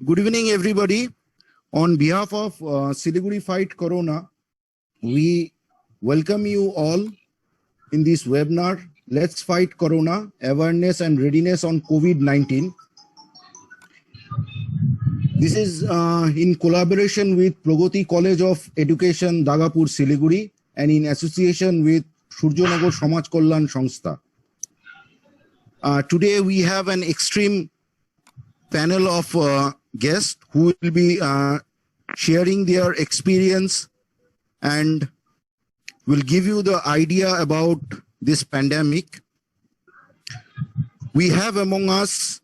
Good evening, everybody. On behalf of Siliguri Fight Corona, we welcome you all in this webinar, Let's Fight Corona, Awareness and Readiness on COVID-19. This is in collaboration with Pragati College of Education, Dagapur, Siliguri, and in association with Surjonagar Samaj Kollan Sangstha. Today we have an extreme panel of guests who will be sharing their experience and will give you the idea about this pandemic. We have among us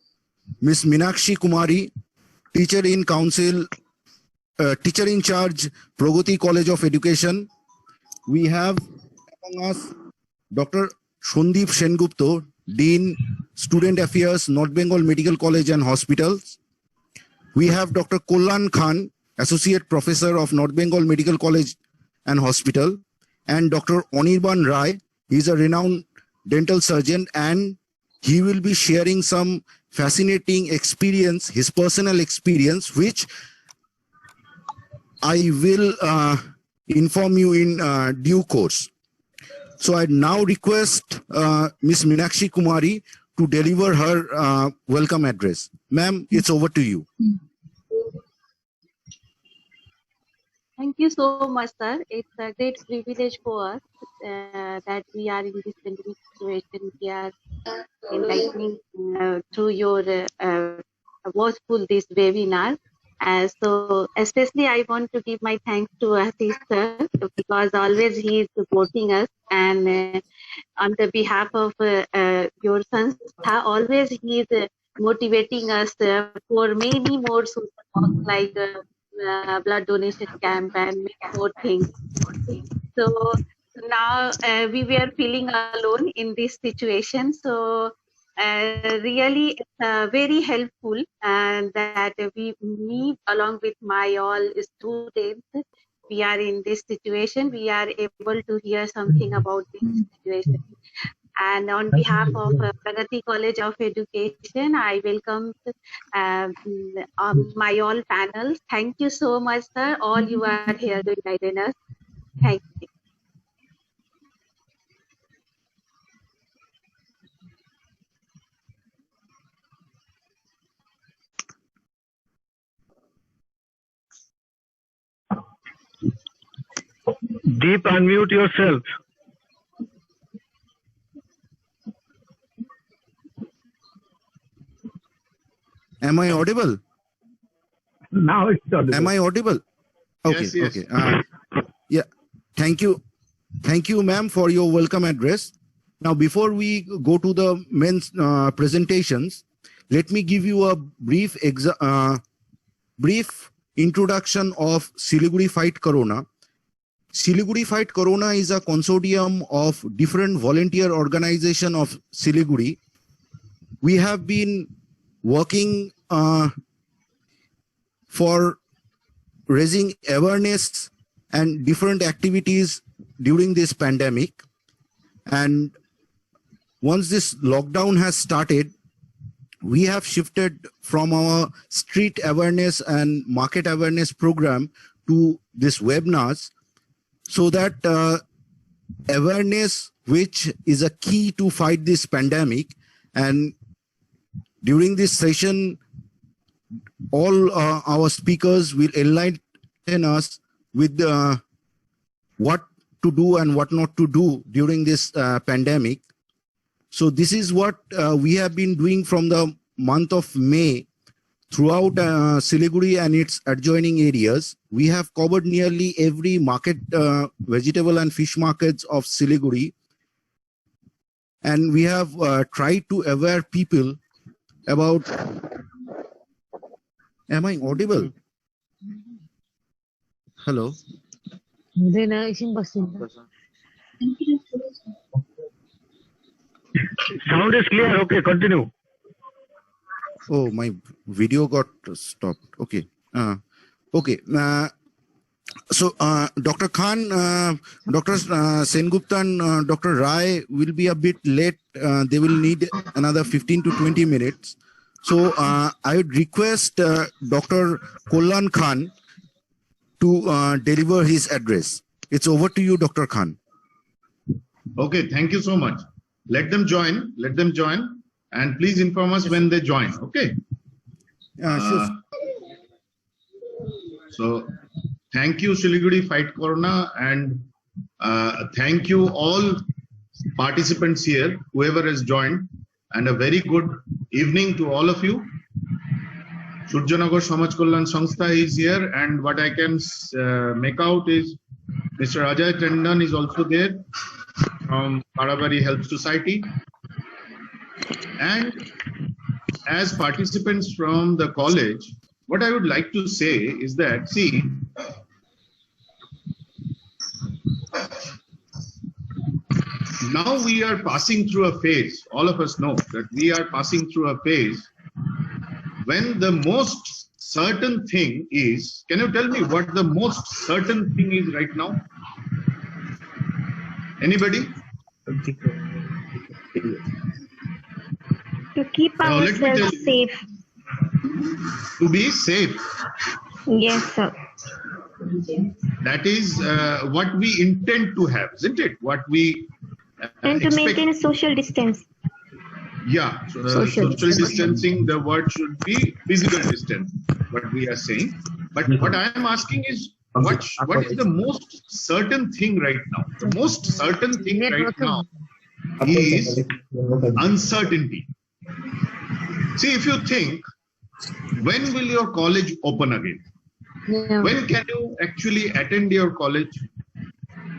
Ms. Meenakshi Kumari, teacher in charge, Pragati College of Education. We have among us Dr. Sandeep Sengupta, Dean, Student Affairs, North Bengal Medical College and Hospitals. We have Dr. Kollan Khan, Associate Professor of North Bengal Medical College and Hospital, and Dr. Anirban Rai. He is a renowned dental surgeon, and he will be sharing some fascinating experience, his personal experience, which I will inform you in due course. So I now request Ms. Meenakshi Kumari to deliver her welcome address. Ma'am, it's over to you. Thank you so much, sir. It's a great privilege for us that we are in this pandemic situation. We are enlightening through your watchful this webinar. So especially I want to give my thanks to Atis sir, because always he is supporting us, and on the behalf of your Sanstha, always he is motivating us for many more social work like blood donation camp and many more things. So now we were feeling alone in this situation. So really it's very helpful, and that me along with my all students, we are in this situation. We are able to hear something about this situation. And on behalf of Pragati College of Education, I welcome my all panels. Thank you so much, sir. All you are here to guide us. Thank you. Deep, unmute yourself. Am I audible? Now it's audible. Am I audible? Okay, Yes, yes. okay. Yeah, thank you. Thank you, ma'am, for your welcome address. Now, before we go to the main presentations, let me give you a brief introduction of Siliguri Fight Corona. Siliguri Fight Corona is a consortium of different volunteer organizations of Siliguri. We have been working for raising awareness and different activities during this pandemic. And once this lockdown has started, we have shifted from our street awareness and market awareness program to this webinars, so that awareness, which is a key to fight this pandemic. And during this session, all our speakers will enlighten us with what to do and what not to do during this pandemic. So this is what we have been doing from the month of May throughout Siliguri and its adjoining areas. We have covered nearly every market, vegetable and fish markets of Siliguri. And we have tried to aware people about... Am I audible? Hello? Sound is clear. Okay, continue. Oh, my video got stopped. Okay. Okay. So Dr. Khan, Dr. Sengupta and Dr. Rai will be a bit late. They will need another 15 to 20 minutes. So I would request Dr. Kollan Khan to deliver his address. It's over to you, Dr. Khan. Okay, thank you so much. Let them join. Let them join, and please inform us when they join. Okay. Sure. So, thank you, Siliguri Fight Corona, and thank you all participants here, whoever has joined, and a very good evening to all of you. Surjanagar Samaj Kalyan Sangstha is here, and what I can make out is Mr. Ajay Tandon is also there from Parabari Health Society. And as participants from the college, what I would like to say is that, see, now we are passing through a phase, all of us know that we are passing through a phase when the most certain thing is, can you tell me what the most certain thing is right now? Anybody? To keep Now, let me tell ourselves you. safe. To be safe. Yes, sir. That is what we intend to have, isn't it? What we And to expect. maintain a social distance. Yeah, Social social distancing, the word should be physical distance, what we are saying. But what I am asking is, what is the most certain thing right now? The most certain thing right now is uncertainty. See, if you think, when will your college open again? When can you actually attend your college?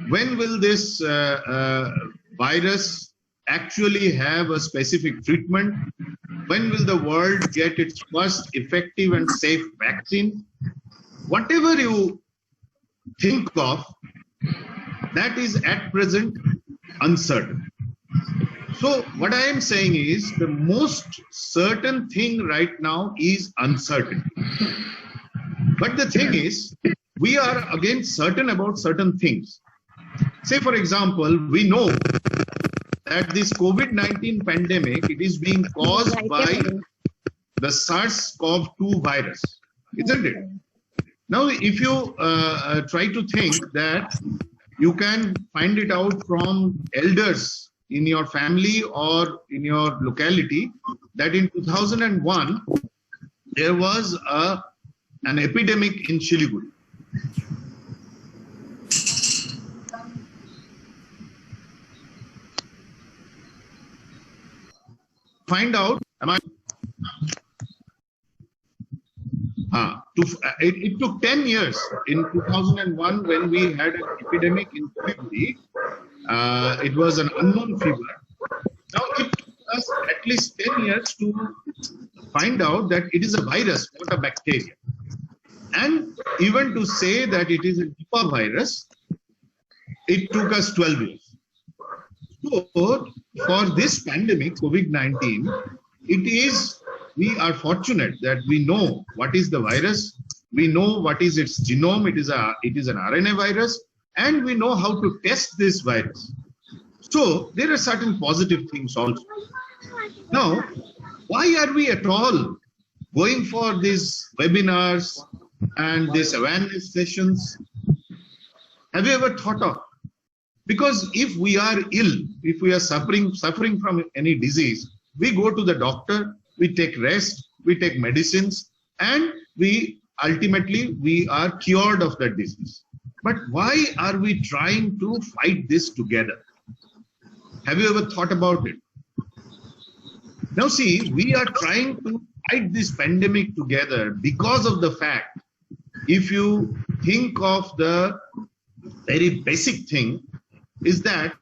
When will this virus actually have a specific treatment? When will the world get its first effective and safe vaccine? Whatever you think of, that is at present uncertain. So what I am saying is, the most certain thing right now is uncertainty. But the thing is, we are again certain about certain things. Say, for example, we know that this COVID-19 pandemic, it is being caused by the SARS-CoV-2 virus, isn't it? Now, if you try to think that you can find it out from elders in your family or in your locality, that in 2001, there was an epidemic in Siliguri. Find out, it took 10 years in 2001 when we had an epidemic in Siliguri. It was an unknown fever. Now it took us at least 10 years to find out that it is a virus, not a bacteria. And even to say that it is a Nipah virus, it took us 12 years. So for this pandemic, COVID-19, we are fortunate that we know what is the virus, we know what is its genome, it is an RNA virus, and we know how to test this virus. So there are certain positive things also. Now, why are we at all going for these webinars and these awareness sessions? Have you ever thought of? Because if we are ill, if we are suffering from any disease, we go to the doctor, we take rest, we take medicines, and we ultimately are cured of that disease. But why are we trying to fight this together? Have you ever thought about it? Now see, we are trying to fight this pandemic together because of the fact, if you think of the very basic thing, is that,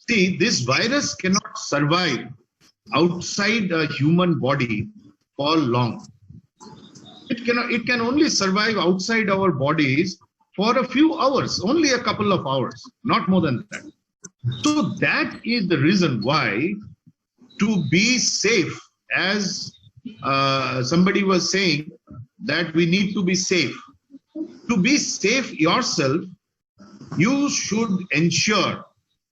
see, this virus cannot survive outside a human body for long. It can only survive outside our bodies for a few hours, only a couple of hours, not more than that. So that is the reason why, to be safe, as somebody was saying, that we need to be safe. To be safe yourself, you should ensure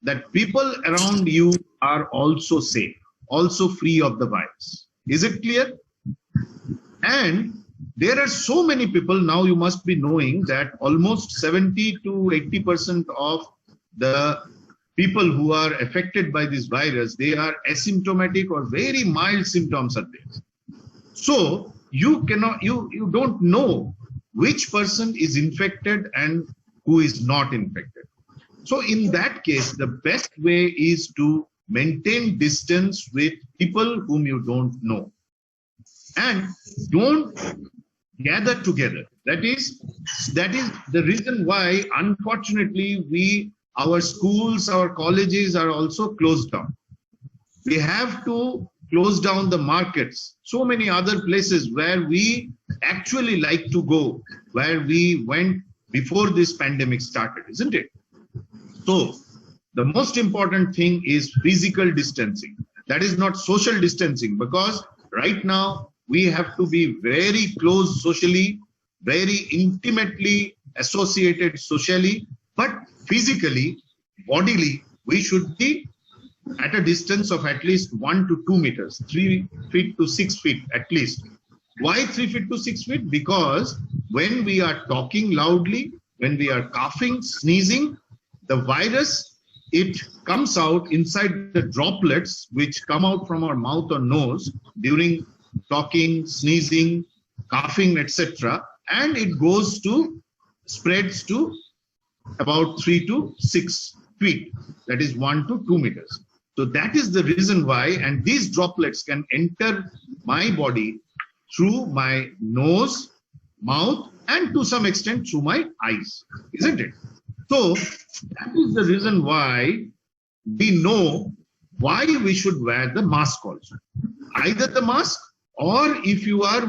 that people around you are also safe, also free of the virus. Is it clear? And there are so many people now, you must be knowing that almost 70 to 80% of the people who are affected by this virus, they are asymptomatic or very mild symptoms are there. So you don't know which person is infected and who is not infected. So in that case, the best way is to maintain distance with people whom you don't know. And don't gather together. That is the reason why, unfortunately, our schools, our colleges are also closed down. We have to close down the markets, so many other places where we actually like to go, where we went before this pandemic started, isn't it? So the most important thing is physical distancing. That is not social distancing, because right now we have to be very close socially, very intimately associated socially, but physically, bodily, we should be at a distance of at least 1 to 2 meters, 3 feet to 6 feet at least. Why 3 feet to 6 feet? Because when we are talking loudly, when we are coughing, sneezing, the virus, it comes out inside the droplets which come out from our mouth or nose during talking, sneezing, coughing, etc. And it spreads to about 3 to 6 feet. That is 1 to 2 meters. So that is the reason why, and these droplets can enter my body through my nose, mouth, and to some extent through my eyes, isn't it? So that is the reason why we know why we should wear the mask also. Either the mask, or if you are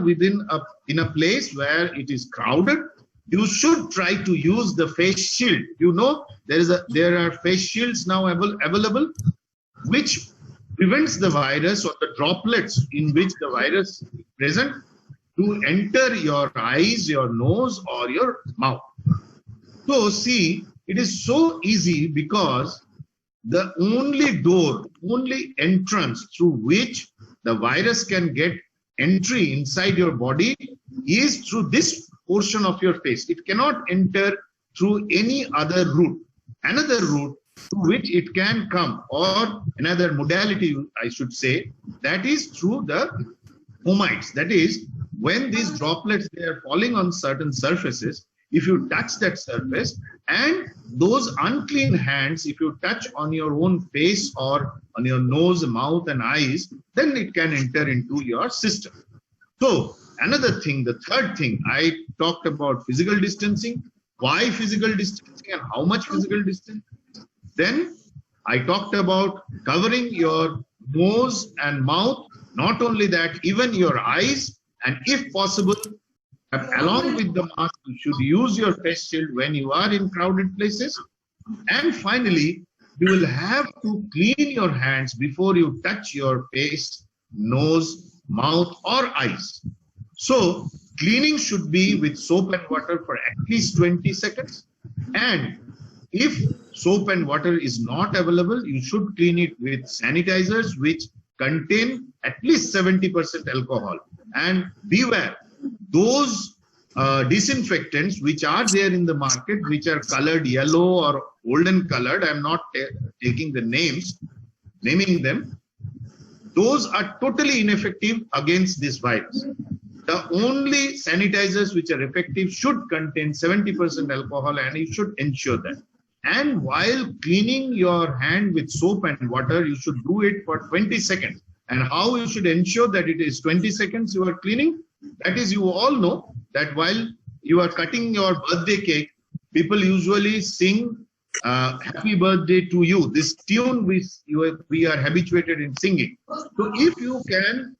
in a place where it is crowded, you should try to use the face shield. You know, there are face shields now available, which prevents the virus or the droplets in which the virus is present to enter your eyes, your nose, or your mouth. So see, it is so easy, because the only entrance through which the virus can get entry inside your body is through this portion of your face. It cannot enter through any other route. Another route through which it can come, or another modality, I should say, that is through the fomites. That is, when these droplets, they are falling on certain surfaces, if you touch that surface, and those unclean hands, if you touch on your own face or on your nose, mouth, and eyes, then it can enter into your system. So another thing, the third thing, I talked about physical distancing. Why physical distancing and how much physical distancing? Then I talked about covering your nose and mouth. Not only that, even your eyes, and if possible, along with the mask, you should use your face shield when you are in crowded places. And finally, you will have to clean your hands before you touch your face, nose, mouth, or eyes. So cleaning should be with soap and water for at least 20 seconds. And if soap and water is not available, you should clean it with sanitizers which contain at least 70% alcohol. And beware, those disinfectants which are there in the market, which are colored yellow or golden colored, I'm not taking the naming them, those are totally ineffective against this virus. The only sanitizers which are effective should contain 70% alcohol, and you should ensure that. And while cleaning your hand with soap and water, you should do it for 20 seconds. And how you should ensure that it is 20 seconds you are cleaning? That is, you all know that while you are cutting your birthday cake, people usually sing happy birthday to you. This tune we are habituated in singing. So if you can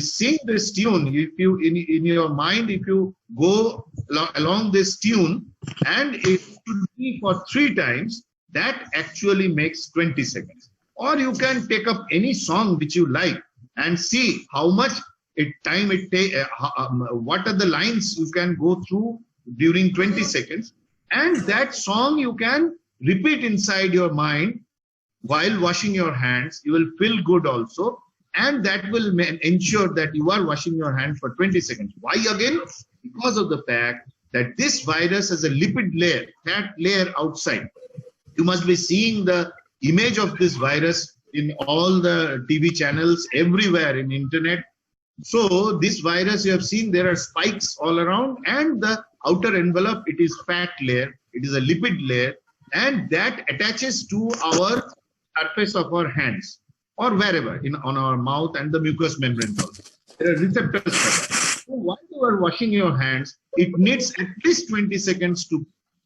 sing this tune, if you in your mind, if you go along this tune, and it should be for 3 times, that actually makes 20 seconds. Or you can take up any song which you like and see how much time it takes, what are the lines you can go through during 20 seconds. And that song you can repeat inside your mind while washing your hands. You will feel good also. and that will ensure that you are washing your hands for 20 seconds. Why again? Because of the fact that this virus has a lipid layer, fat layer outside. You must be seeing the image of this virus in all the TV channels, everywhere in internet. So this virus you have seen, there are spikes all around, and the outer envelope, it is fat layer, it is a lipid layer, and that attaches to our surface of our hands or wherever on our mouth and the mucous membrane also. There are receptors for that. So while you are washing your hands, it needs at least 20 seconds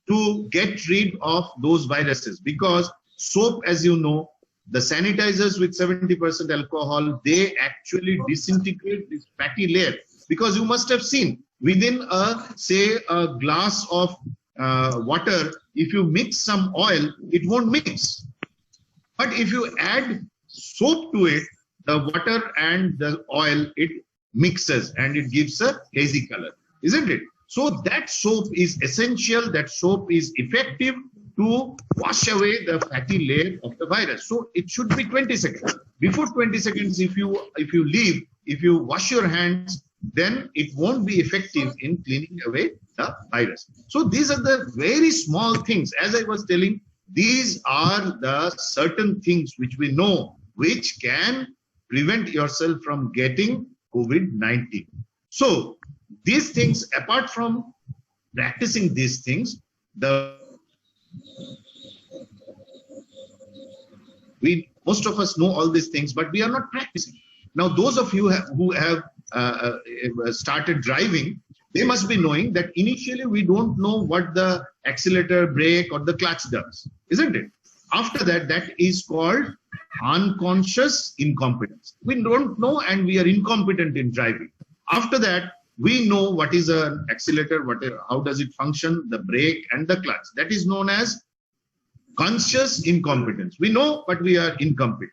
to get rid of those viruses, because soap, as you know, the sanitizers with 70% alcohol, they actually disintegrate this fatty layer, because you must have seen within say a glass of water, if you mix some oil, it won't mix. But if you add soap to it, the water and the oil, it mixes and it gives a hazy color, isn't it? So that soap is essential, that soap is effective to wash away the fatty layer of the virus. So it should be 20 seconds. Before 20 seconds, if you wash your hands, then it won't be effective in cleaning away the virus. So these are the very small things. As I was telling, these are the certain things which we know, which can prevent yourself from getting COVID-19. So these things, apart from practicing these things, most of us know all these things, but we are not practicing. Now, those of you who have started driving, they must be knowing that initially we don't know what the accelerator, brake, or the clutch does, isn't it? After that, that is called unconscious incompetence. We don't know and we are incompetent in driving. After that, we know what is an accelerator, how does it function, the brake and the clutch. That is known as conscious incompetence. We know, but we are incompetent.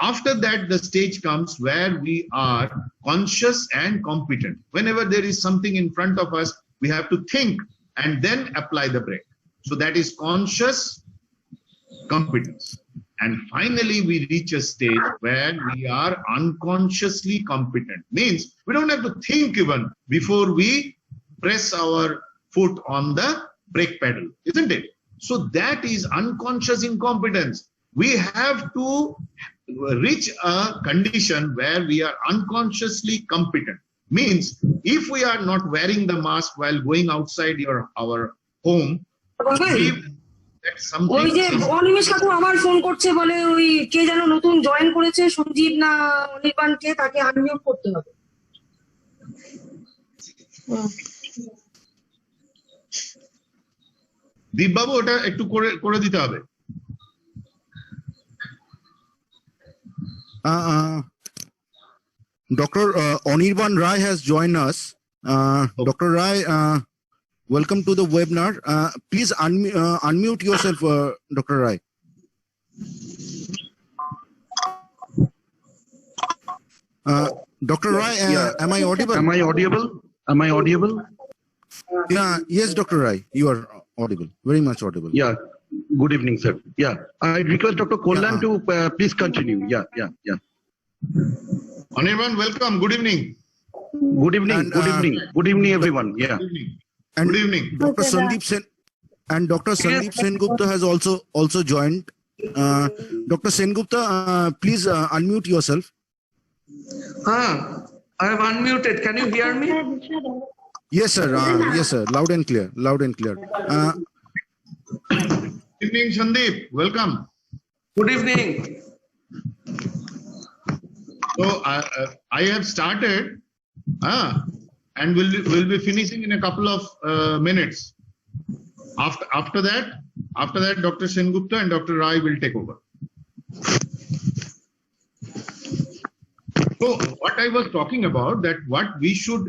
After that, the stage comes where we are conscious and competent. Whenever there is something in front of us, we have to think and then apply the brake. So that is conscious competence. And finally, we reach a stage where we are unconsciously competent. Means we don't have to think even before we press our foot on the brake pedal, isn't it? So that is unconscious incompetence. We have to reach a condition where we are unconsciously competent. Means if we are not wearing the mask while going outside our home, ওই যে অনিমেষ কাকু আবার phone করছে, বলে ওই কে যেন নতুন join করেছে, সঞ্জীব না অনির্বাণ, কে, তাকে আনমিউট করতে হবে। দীপ বাবু, ওটা একটু করে দিতে হবে। Dr. Anirban Rai has joined us. Dr. Rai, welcome to the webinar. Please unmute yourself, Dr. Rai. Dr. Rai, am I audible? Am I audible? Am I audible? Yeah, yes, Dr. Rai, you are audible, very much audible. Yeah. Good evening, sir. Yeah. I request Dr. Kollan to please continue. Yeah. Anirban, welcome. Good evening. Good evening. And, good evening. Good evening, everyone. Yeah. Good evening. And Good evening. Dr. Sandeep Sen and Dr. Sandeep Sengupta has also joined. Dr. Sengupta, please unmute yourself. I have unmuted. Can you hear me? Yes, sir. Yes, sir. Loud and clear. Loud and clear. Good evening, Sandeep. Welcome. Good evening. So I have started, and we'll be finishing in a couple of minutes. After that, Dr. Sengupta and Dr. Rai will take over. So what I was talking about, that what we should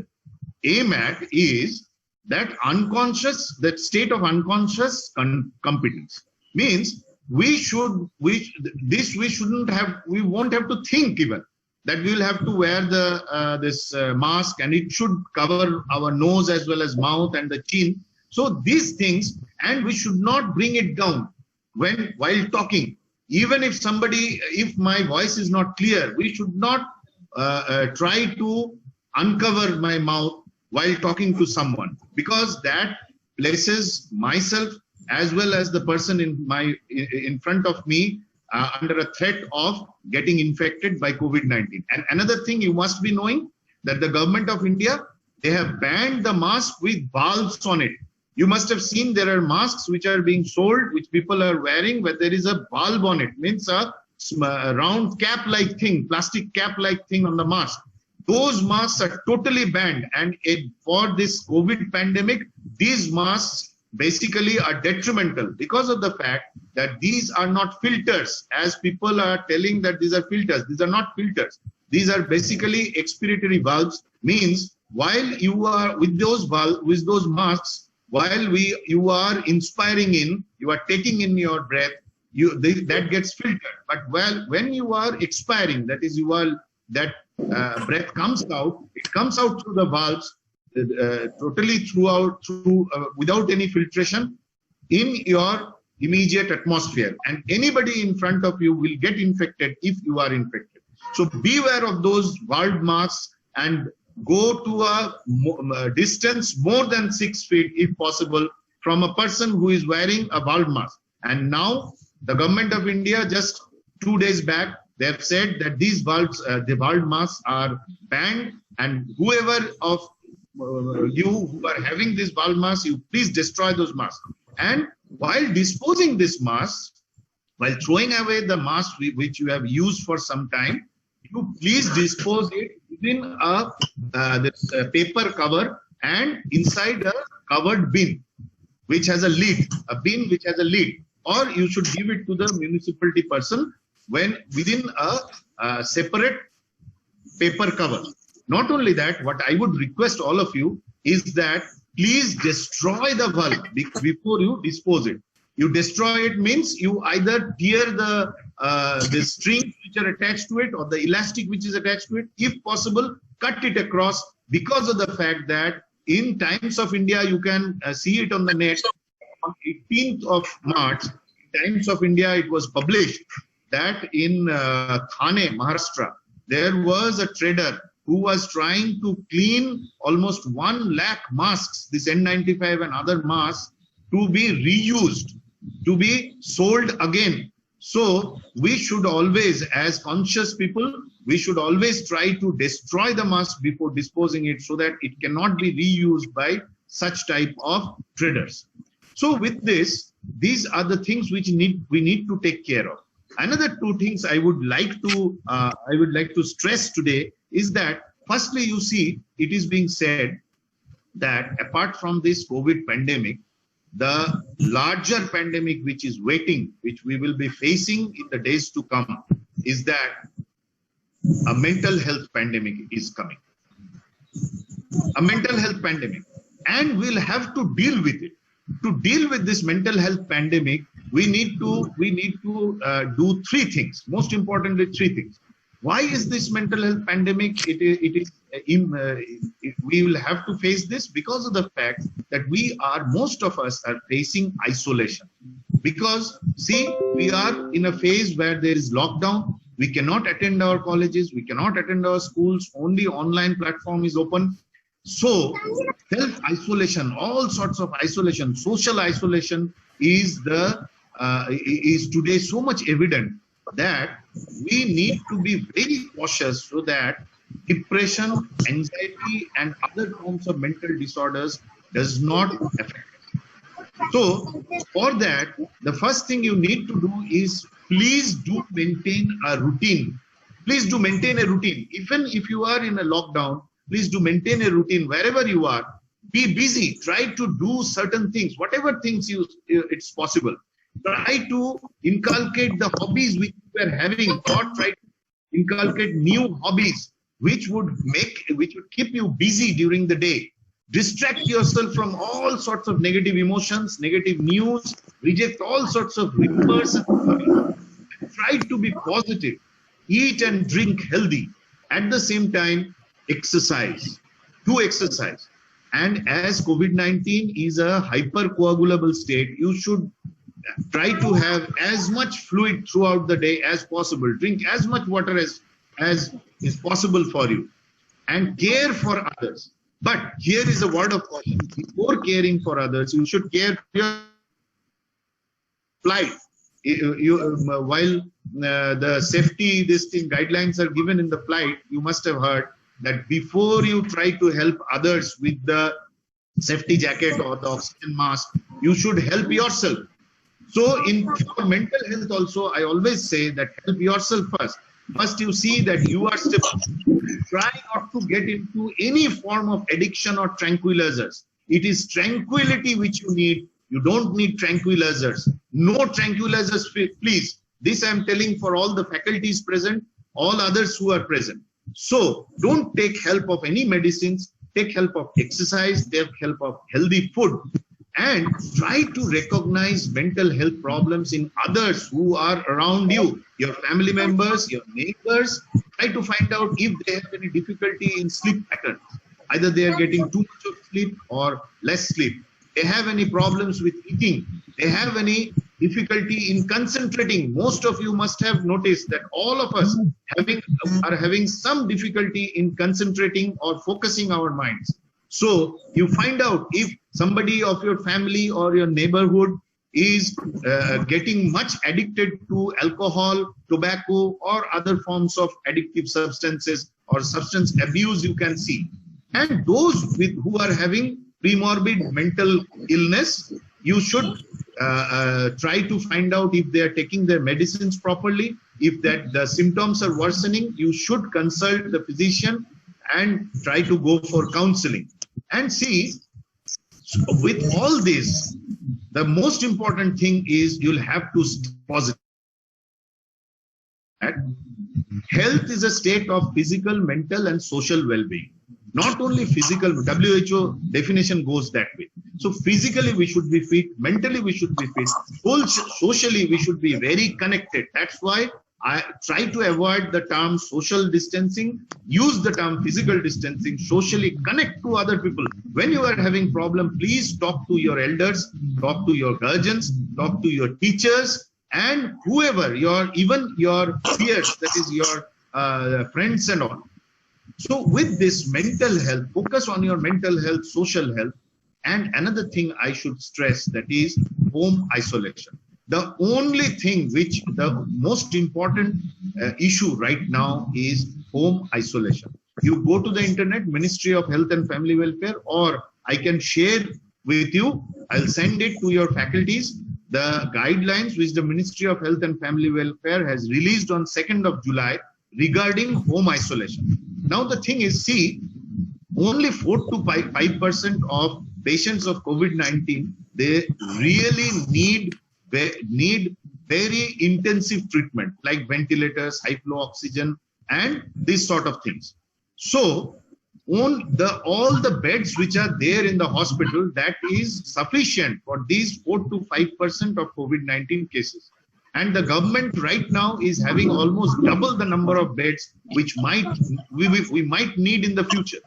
aim at is that state of unconscious competence. Means we won't have to think even that we will have to wear this mask, and it should cover our nose as well as mouth and the chin. So these things, and we should not bring it down while talking. even if somebody, if my voice is not clear, we should not try to uncover my mouth while talking to someone, because that places myself as well as the person in front of me under a threat of getting infected by COVID-19. And another thing you must be knowing, that the government of India, they have banned the mask with bulbs on it. You must have seen there are masks which are being sold, which people are wearing, where there is a bulb on it, means a round cap-like thing, plastic cap-like thing on the mask. Those masks are totally banned. And for this COVID pandemic, these masks basically are detrimental because of the fact that these are not filters, as people are telling that these are filters. These are not filters. These are basically expiratory valves, means while you are with those masks, while you are inspiring in, you are taking in your breath, that gets filtered. But when you are expiring, that is, breath comes out, it comes out through the valves, totally without any filtration in your immediate atmosphere, and anybody in front of you will get infected if you are infected. So beware of those valve masks and go to a distance more than 6 feet if possible from a person who is wearing a valve mask. And now the government of India, just 2 days back, they have said that these the valve masks are banned, and whoever of you who are having this valve mask, you please destroy those masks. And while disposing this mask, while throwing away the mask which you have used for some time, you please dispose it within a paper cover and inside a covered bin which has a lid, or you should give it to the municipality person within a separate paper cover. Not only that, what I would request all of you is that please destroy the valve before you dispose it. You destroy it means you either tear the strings which are attached to it or the elastic which is attached to it. If possible, cut it across, because of the fact that in Times of India, you can see it on the net. On 18th of March, Times of India, it was published that in Thane, Maharashtra, there was a trader who was trying to clean almost 1 lakh masks, this N95 and other masks, to be reused, to be sold again. So we should always, as conscious people, we should always try to destroy the mask before disposing it, so that it cannot be reused by such type of traders. So with this, these are the things which we need to take care of. Another 2 things I would like to stress today is that, firstly, you see, it is being said that apart from this COVID pandemic, the larger pandemic which is waiting, which we will be facing in the days to come, is that a mental health pandemic is coming. A mental health pandemic, and we'll have to deal with it. To deal with this mental health pandemic, we need to do 3 things. Most importantly, 3 things. Why is this mental health pandemic? We will have to face this because of the fact that most of us are facing isolation. Because see, we are in a phase where there is lockdown. We cannot attend our colleges. We cannot attend our schools. Only online platform is open. So self-isolation, all sorts of isolation, social isolation is today so much evident that we need to be very cautious so that depression, anxiety, and other forms of mental disorders does not affect us. So for that, the first thing you need to do is please do maintain a routine. Please do maintain a routine. Even if you are in a lockdown, please do maintain a routine wherever you are. Be busy. Try to do certain things, whatever things it's possible. Try to inculcate the hobbies which you are having, or try to inculcate new hobbies which would keep you busy during the day. Distract yourself from all sorts of negative emotions, negative news, reject all sorts of rumors. Try to be positive. Eat and drink healthy. At the same time, exercise. Do exercise. And as COVID-19 is a hypercoagulable state, you should try to have as much fluid throughout the day as possible. Drink as much water as is possible for you, and care for others. But here is a word of caution. Before caring for others, you should care for your flight. While the safety guidelines are given in the flight, you must have heard that before you try to help others with the safety jacket or the oxygen mask, you should help yourself. So for mental health also, I always say that help yourself first. First you see that you are stable. Try not to get into any form of addiction or tranquilizers. It is tranquility which you need. You don't need tranquilizers. No tranquilizers, please. This I am telling for all the faculties present, all others who are present. So don't take help of any medicines. Take help of exercise, take help of healthy food, and try to recognize mental health problems in others who are around you, your family members, your neighbors. Try to find out if they have any difficulty in sleep patterns. Either they are getting too much of sleep or less sleep. They have any problems with eating. They have any difficulty in concentrating. Most of you must have noticed that all of us are having some difficulty in concentrating or focusing our minds. So you find out if somebody of your family or your neighborhood is getting much addicted to alcohol, tobacco, or other forms of addictive substances or substance abuse, you can see. And those who are having premorbid mental illness, you should try to find out if they are taking their medicines properly. If the symptoms are worsening, you should consult the physician and try to go for counseling. And see, with all this, the most important thing is you'll have to stay positive. Health is a state of physical, mental, and social well-being. Not only physical, WHO definition goes that way. So physically we should be fit, mentally we should be fit, socially we should be very connected. That's why I try to avoid the term social distancing, use the term physical distancing, socially connect to other people. When you are having problem, please talk to your elders, talk to your guardians, talk to your teachers, and whoever, even your peers, that is your friends and all. So with this mental health, focus on your mental health, social health. And another thing I should stress, that is home isolation. The only thing which the most important issue right now is home isolation. You go to the internet, Ministry of Health and Family Welfare, or I can share with you, I'll send it to your faculties, the guidelines which the Ministry of Health and Family Welfare has released on 2nd of July regarding home isolation. Now the thing is, see, only 4 to 5% of patients of COVID-19, they really need very intensive treatment like ventilators, high flow oxygen, and these sort of things. So all the beds which are there in the hospital, that is sufficient for these 4 to 5% of COVID-19 cases. And the government right now is having almost double the number of beds which we might need in the future.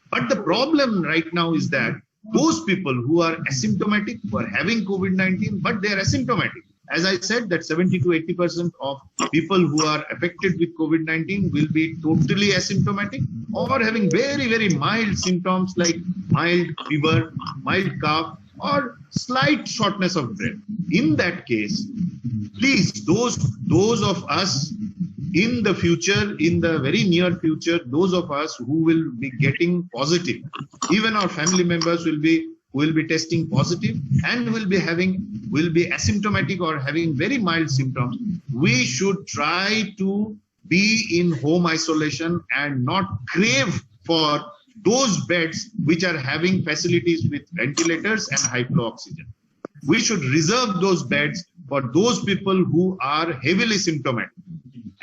But the problem right now is that those people who are asymptomatic, who are having COVID-19, but they are asymptomatic. As I said, that 70 to 80% of people who are affected with COVID-19 will be totally asymptomatic or having very, very mild symptoms like mild fever, mild cough, or slight shortness of breath. In that case, please, those of us in the future, in the very near future, those of us who will be getting positive, even our family members will be testing positive and will be asymptomatic or having very mild symptoms, we should try to be in home isolation and not crave for those beds which are having facilities with ventilators and high flow oxygen. We should reserve those beds for those people who are heavily symptomatic.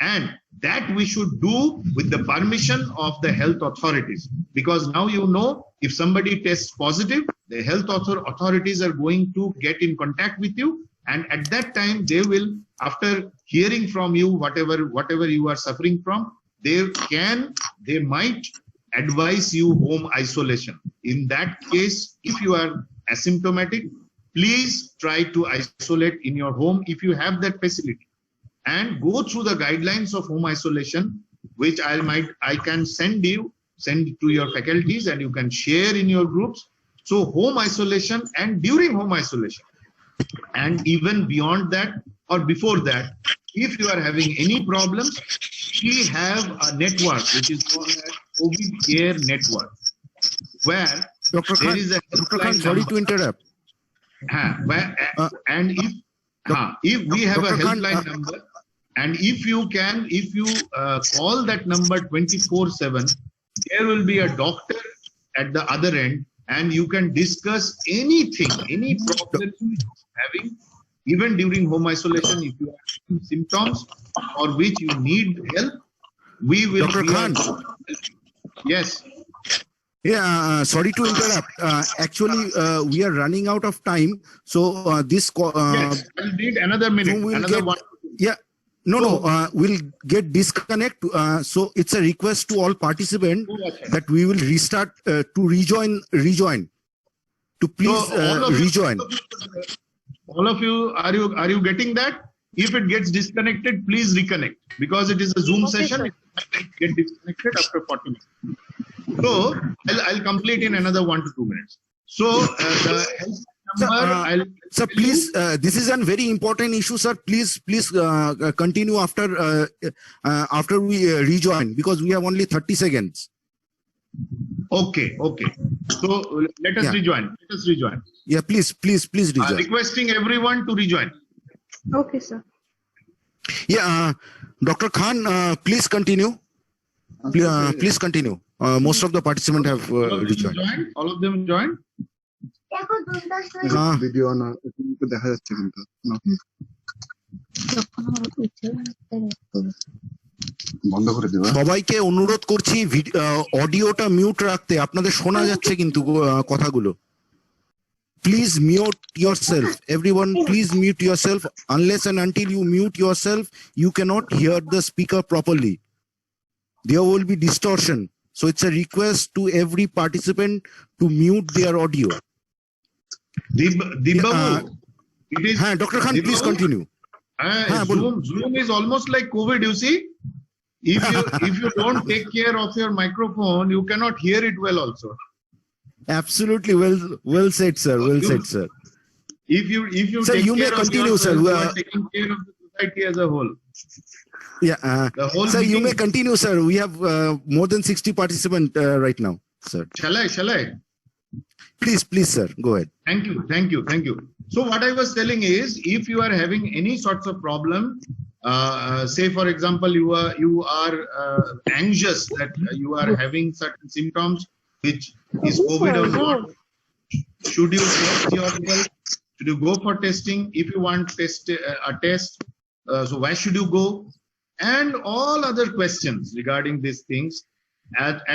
And that we should do with the permission of the health authorities. Because now you know, if somebody tests positive, the health authorities are going to get in contact with you. And at that time, they will, after hearing from you, whatever you are suffering from, they might advise you home isolation. In that case, if you are asymptomatic, please try to isolate in your home if you have that facility, and go through the guidelines of home isolation, which I can send to your faculties, and you can share in your groups. So home isolation and during home isolation, and even beyond that or before that, if you are having any problems, we have a network which is called as COVID Care Network, where Dr. there Khan, is a Dr. helpline Khan, sorry number. to interrupt. And if we have a Dr. Khan, helpline number, and if you call that number 24/7, there will be a doctor at the other end, and you can discuss anything, any problem you're having, even during home isolation. If you have symptoms for which you need help, we will. Dr. Khan. Yes. Yeah, sorry to interrupt. Actually, we are running out of time. So this Yes. I'll need another minute. Zoom will Another get- one. yeah. No, we'll get disconnect. So it's a request to all participants that we will restart to rejoin. To please So all of you- rejoin. All of you, are you getting that? If it gets disconnected, please reconnect, because it is a Zoom Okay, session. sir. It might get disconnected after 40 minutes. So I'll complete in another 1 to 2 minutes. So the help Sir, number, Sir, please, this is a very important issue, sir. Please continue after we rejoin, because we have only 30 seconds. Okay. So let us Yeah. rejoin. Yeah, please rejoin. Requesting everyone to rejoin. Okay, sir. Yeah, Dr. Khan, please continue. Please continue. Most of the participants have rejoined. All of them joined. Video না দেখা যাচ্ছে কিন্তু বন্ধ করে দিবা সবাইকে অনুরোধ করছি অডিওটা মিউট রাখতে। আপনাদের শোনা যাচ্ছে কিন্তু কথাগুলো। Please mute yourself. Everyone, please mute yourself. Unless and until you mute yourself, you cannot hear the speaker properly. There will be distortion. So it's a request to every participant to mute their audio. Deepavu, it is. Dr. Khan, please Deepavu, continue. Zoom is almost like COVID, you see. If you don't take care of your microphone, you cannot hear it well also. Absolutely, well said, sir. Well said, sir. If you Sir, take you may care of continue, yourself, sir. you are taking care of the society as a whole. Yeah, The whole sir, you meeting- may continue, sir. We have more than 60 participants right now, sir. Shall I? Please, sir. Go ahead. Thank you. So what I was telling is, if you are having any sorts of problem, say for example, you are anxious that you are having certain symptoms, which is COVID or not, should you test yourself? Should you go for testing? If you want a test, so where should you go? And all other questions regarding these things.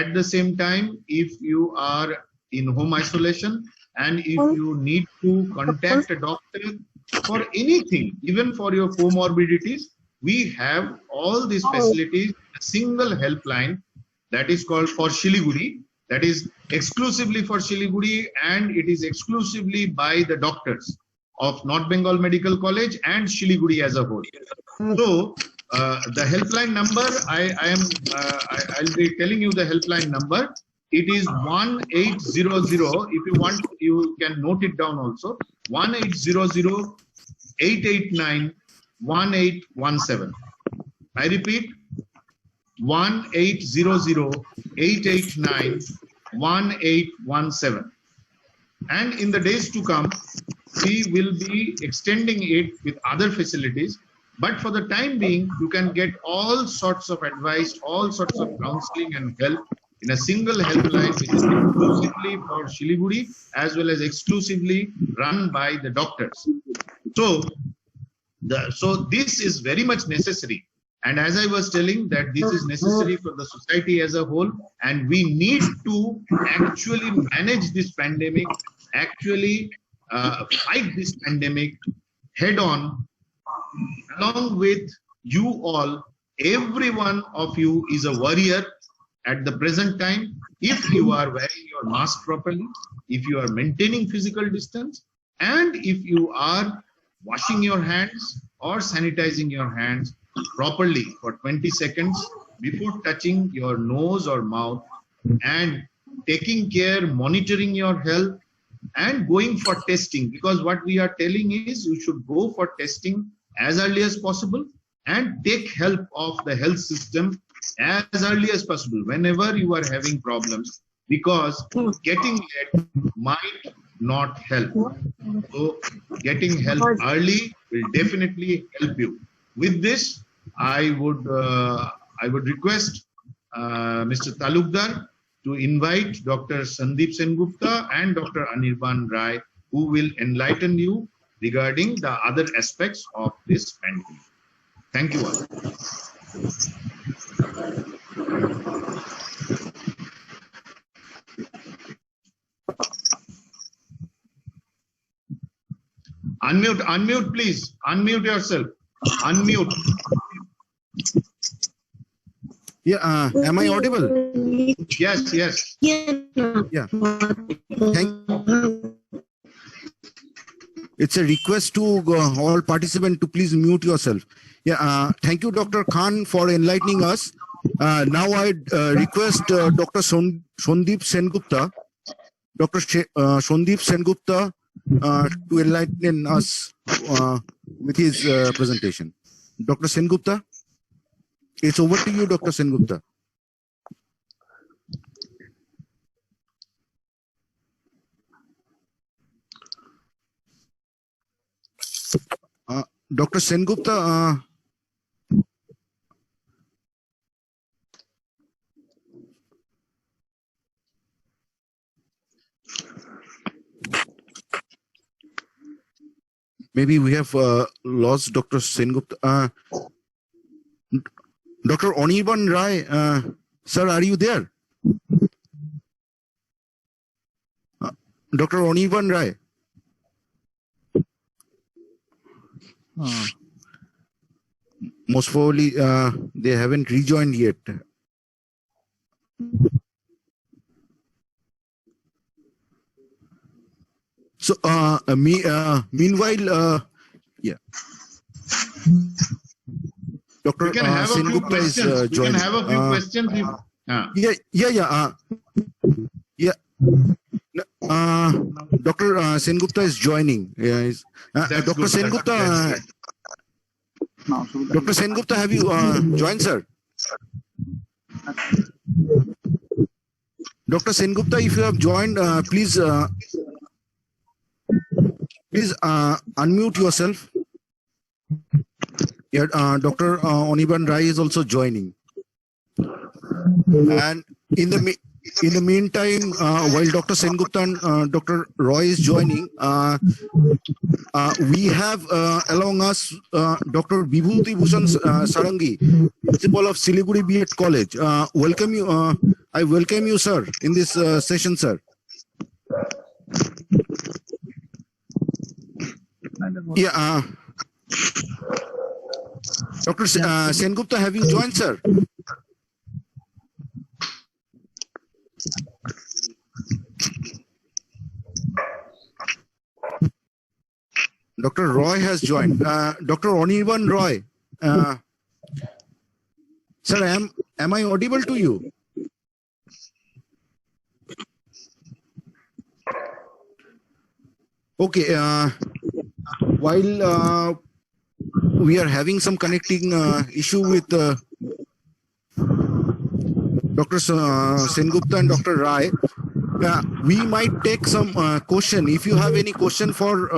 At the same time, if you are in home isolation, and if you need to contact a doctor for anything, even for your comorbidities, we have all these facilities, a single helpline that is called for Siliguri, that is exclusively for Siliguri, and it is exclusively by the doctors of North Bengal Medical College and Siliguri as a whole. So the helpline number, I'll be telling you the helpline number. It is 1800. If you want, you can note it down also. 1800-889-1817. I repeat, 1800-889-1817. And in the days to come, we will be extending it with other facilities. But for the time being, you can get all sorts of advice, all sorts of counseling and help in a single helpline, which is exclusively for Siliguri as well as exclusively run by the doctors. So this is very much necessary. And as I was telling, that this is necessary for the society as a whole, and we need to actually manage this pandemic, actually fight this pandemic head on, along with you all. Every one of you is a warrior at the present time. If you are wearing your mask properly, if you are maintaining physical distance, And if you are washing your hands or sanitizing your hands properly for 20 seconds before touching your nose or mouth, and taking care, monitoring your health, and going for testing, because what we are telling is you should go for testing as early as possible and take help of the health system as early as possible whenever you are having problems, because getting late might not help. So getting help early will definitely help you. With this, I would request Mr. Talukdar to invite Dr. Sandeep Sengupta and Dr. Anirban Rai, who will enlighten you regarding the other aspects of this pandemic. Thank you all. Unmute, please. Unmute yourself. Unmute. Yeah, am I audible? Yes, yes. Yeah. It's a request to all participants to please mute yourself. Yeah, thank you, Dr. Khan, for enlightening us. Now I request Dr. Sandeep Sengupta, Sandeep Sengupta, to enlighten us with his presentation. Dr. Sengupta, it's over to you, Dr. Sengupta. Dr. Sengupta, maybe we have lost Dr. Sengupta. Dr. Anirban Rai, sir, are you there? Dr. Anirban Rai. Most probably they haven't rejoined yet. So meanwhile, yeah, Dr. We can have a few Sengupta is questions. We can joining. have a few questions. Dr. Sengupta is joining. Yeah, That's Dr. good. Sengupta, Dr. Sengupta, have you joined, sir? Dr. Sengupta, if you have joined, please unmute yourself. Yeah, Dr. Anirban Rai is also joining. And in the meantime, while Dr. Sengupta and Dr. Roy is joining, we have along us Dr. Vibhuti Bhushan Sarangi, Principal of Siliguri B.Ed College. Welcome you. I welcome you, sir, in this session, sir. Yeah. Dr. Sengupta, have you joined, sir? Dr. Roy has joined. Dr. Anirban Roy. Sir, am I audible to you? Okay. While we are having some connecting issue with Dr. Sengupta and Dr. Rai, we might take some question. If you have any question for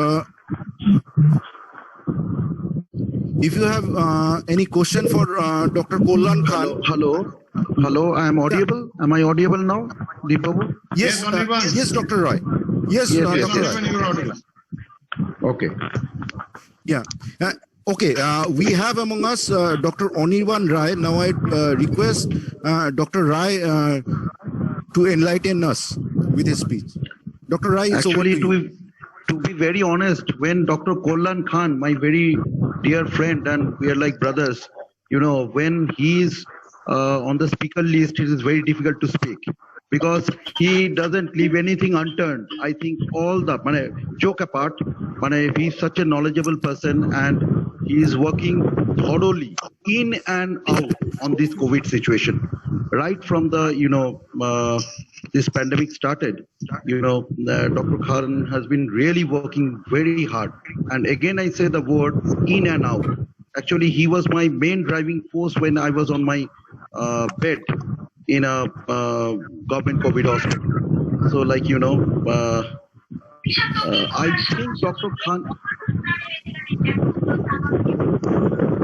Dr. Kollan Khan. Hello, I am audible. Am I audible now, Deep Babu? Yes, Anirban. yes, Dr. Roy. Yes, Yes, Dr. yes, Roy. Anirban, you are audible. Okay. Yeah. Okay. We have among us Dr. Anirban Rai. Now I request Dr. Rai to enlighten us with his speech. Dr. Rai, it's over Actually, to you. to be very honest, when Dr. Kollan Khan, my very dear friend, and we are like brothers, you know, when he is on the speaker list, it is very difficult to speak. because he doesn't leave anything unturned. I think all the joke apart, he's such a knowledgeable person and he is working thoroughly in and out on this COVID situation. Right from the this pandemic started, Dr. Khan has been really working very hard. And again, I say the word in and out. Actually, he was my main driving force when I was on my bed in a government COVID hospital. So, I think Dr. Khan.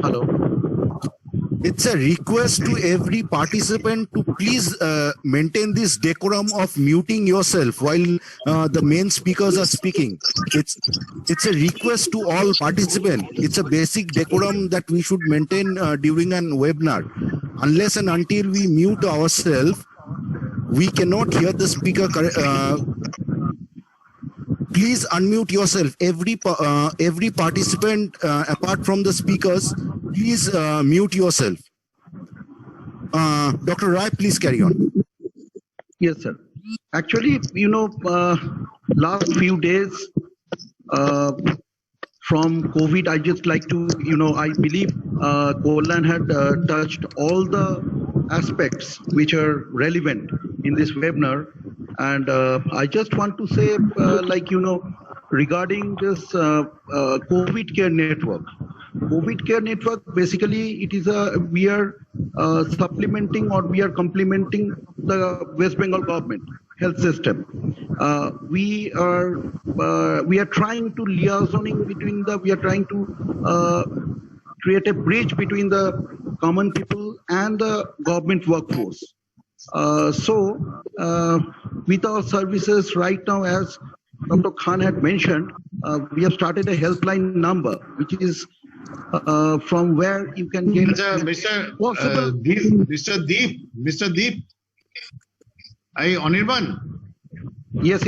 Hello. It's a request to every participant to please maintain this decorum of muting yourself while the main speakers are speaking. It's a request to all participants. It's a basic decorum that we should maintain during an webinar. Unless and until we mute ourselves, we cannot hear the speaker. Please unmute yourself. Every participant, apart from the speakers, please mute yourself. Dr. Rai, please carry on. Yes, sir. Actually, last few days from COVID, I just like to, I believe Kollan had touched all the aspects which are relevant in this webinar. And I just want to say, regarding this COVID Care Network. COVID Care Network, basically, it is we are supplementing or we are complementing the West Bengal government health system. We are trying to liaisoning between we are trying to create a bridge between the common people and the government workforce. With our services right now, as Dr. Khan had mentioned, we have started a helpline number, which is from where you can get Mr. Deep, Anirban. Yes.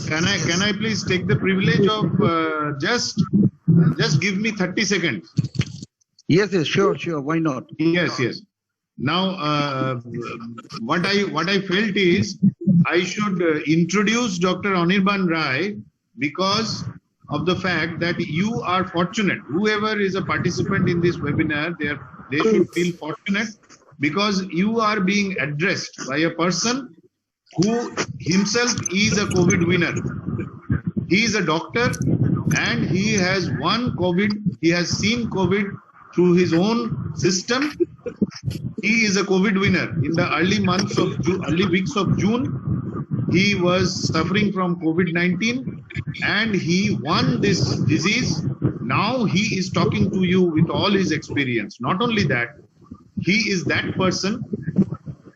Can I please take the privilege of just give me 30 seconds? Yes, sure. Why not? Yes. Now, what I felt is I should introduce Dr. Anirban Rai because of the fact that you are fortunate. Whoever is a participant in this webinar, they should feel fortunate because you are being addressed by a person who himself is a COVID winner. He is a doctor and he has won COVID. He has seen COVID through his own system. He is a COVID winner. In the early weeks of June, he was suffering from COVID-19 and he won this disease. Now he is talking to you with all his experience. Not only that, he is that person,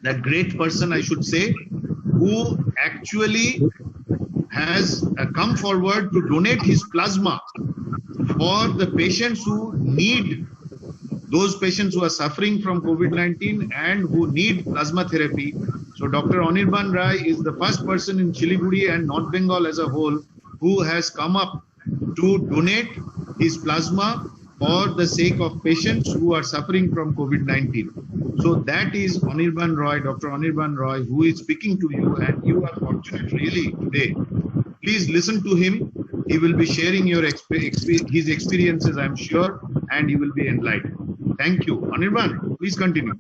that great person, I should say, who actually has come forward to donate his plasma for the patients who need, those patients who are suffering from COVID-19 and who need plasma therapy. So Dr. Anirban Rai is the first person in Siliguri and North Bengal as a whole who has come up to donate his plasma for the sake of patients who are suffering from COVID-19. So that is Anirban Roy, Dr. Anirban Roy, who is speaking to you, and you are fortunate really today. Please listen to him. He will be sharing his experiences, I'm sure, and you will be enlightened. Thank you. Anirban, please continue.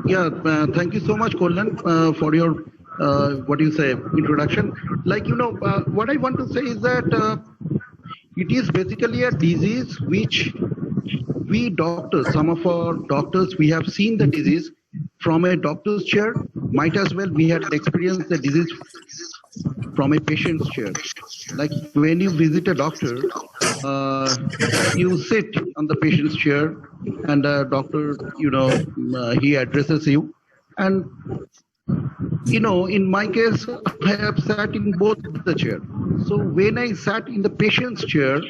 Yeah, thank you so much, Kollan, for your introduction. What I want to say is that it is basically a disease which we doctors, some of our doctors, we have seen the disease from a doctor's chair. Might as well we had experienced the disease from a patient's chair. Like when you visit a doctor, you sit on the patient's chair and the doctor, he addresses you. And, in my case, I have sat in both the chair. So when I sat in the patient's chair,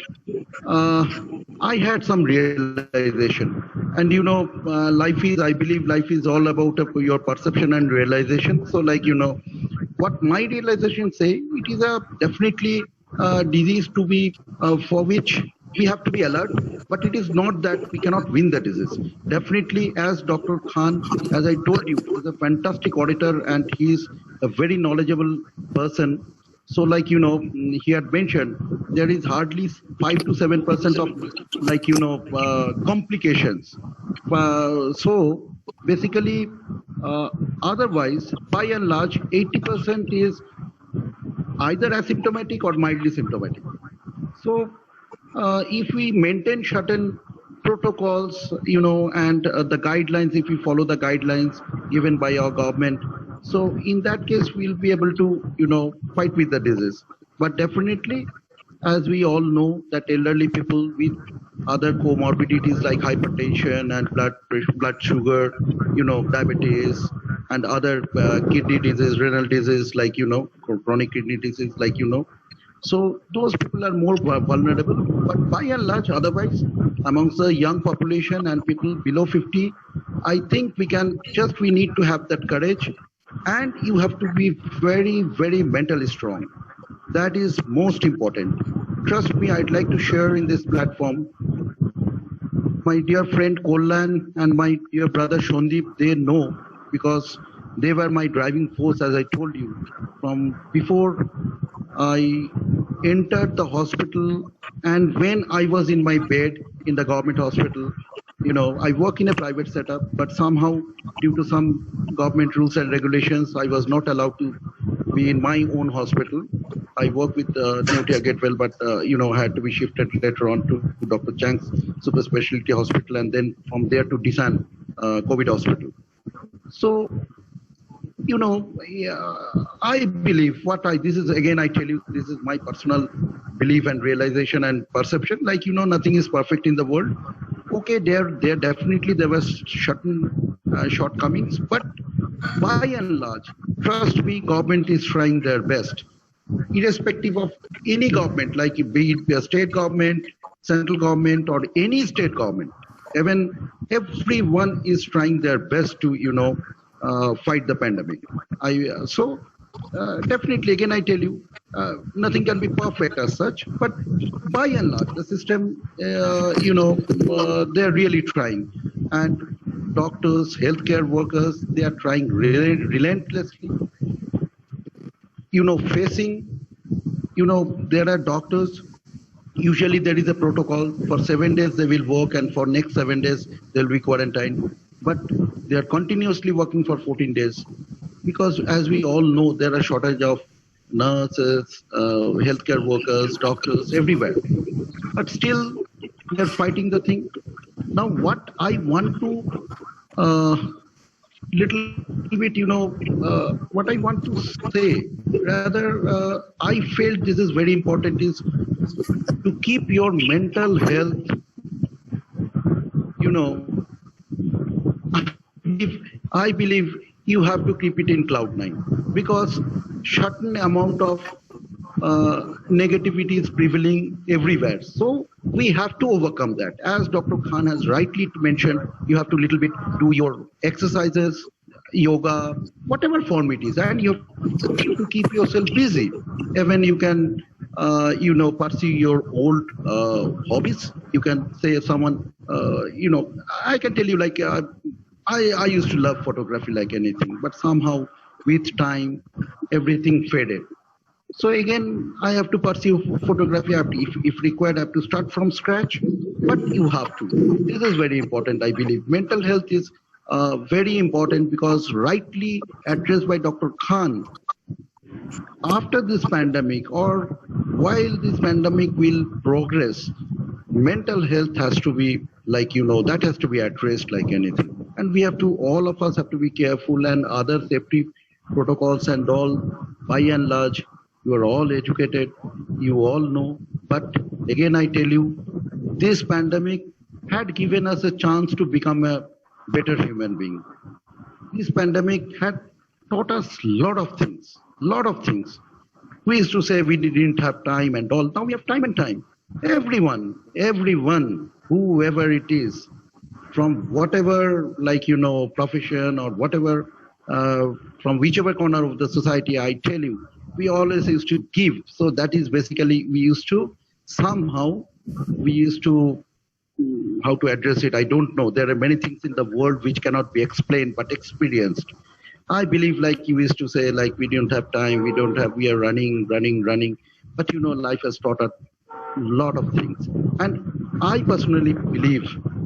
I had some realization. And, I believe life is all about your perception and realization. So what my realization say, it is definitely a disease to be, for which we have to be alert, but it is not that we cannot win the disease. Definitely, as Dr. Khan, as I told you, is a fantastic auditor and he is a very knowledgeable person. So like, you know, he had mentioned there is hardly 5 to 7% of like, you know, complications. So basically, otherwise, by and large, 80% is either asymptomatic or mildly symptomatic. So if we maintain certain protocols, you know, and the guidelines, if we follow the guidelines given by our government, so in that case, we'll be able to, you know, fight with the disease. But definitely, as we all know, that elderly people with other comorbidities like hypertension and blood pressure, blood sugar, you know, diabetes, and other kidney disease, renal disease, like, you know, chronic kidney disease, like, you know. So those people are more vulnerable. But by and large, otherwise, amongst the young population and people below 50, I think we need to have that courage. And you have to be very, very mentally strong. That is most important. Trust me, I'd like to share in this platform. My dear friend Kollan and my dear brother Shondeep, they know, because they were my driving force, as I told you, from before I entered the hospital, and when I was in my bed in the government hospital. You know, I work in a private setup, but somehow due to some government rules and regulations, I was not allowed to be in my own hospital. I work with Neotia Gatewell, but you know, had to be shifted later on to Dr. Chang's super specialty hospital, and then from there to Disan COVID hospital. So, you know, I believe this is, again, I tell you, this is my personal belief and realization and perception. Like, you know, nothing is perfect in the world. Okay, there definitely there was certain shortcomings, but by and large, trust me, government is trying their best, irrespective of any government, like be it a state government, central government, or any state government. Even everyone is trying their best to, you know, fight the pandemic. Definitely, again, I tell you, nothing can be perfect as such, but by and large, the system, you know, they're really trying. And doctors, healthcare workers, they are trying relentlessly, you know, facing, you know, there are doctors, usually there is a protocol, for 7 days they will work, and for next 7 days they'll be quarantined. But they are continuously working for 14 days. Because as we all know, there are shortage of nurses, healthcare workers, doctors, everywhere. But still, we are fighting the thing. Now, what I want to, little bit, you know, what I want to say, rather, I felt this is very important, is to keep your mental health, you know, I believe you have to keep it in cloud nine, because certain amount of negativity is prevailing everywhere. So we have to overcome that. As Dr. Khan has rightly mentioned, you have to little bit do your exercises, yoga, whatever form it is, and you have to keep yourself busy. Even you can, you know, pursue your old hobbies. You can say someone, you know, I can tell you, like, I used to love photography like anything, but somehow with time, everything faded. So again, I have to pursue photography. If required, I have to start from scratch, but you have to. This is very important, I believe. Mental health is very important, because rightly addressed by Dr. Khan, after this pandemic, or while this pandemic will progress, mental health has to be, like, you know, that has to be addressed like anything. And we have to, all of us have to be careful, and other safety protocols and all, by and large, you are all educated, you all know. But again, I tell you, this pandemic had given us a chance to become a better human being. This pandemic had taught us a lot of things. We used to say we didn't have time and all. Now we have time and time. Everyone, whoever it is, from whatever, like, you know, profession or whatever, from whichever corner of the society, I tell you, we always used to give. So that is basically, we used to, how to address it, I don't know. There are many things in the world which cannot be explained but experienced. I believe, like you used to say, like we don't have time, we are running. But life has taught us a lot of things. And I personally believe,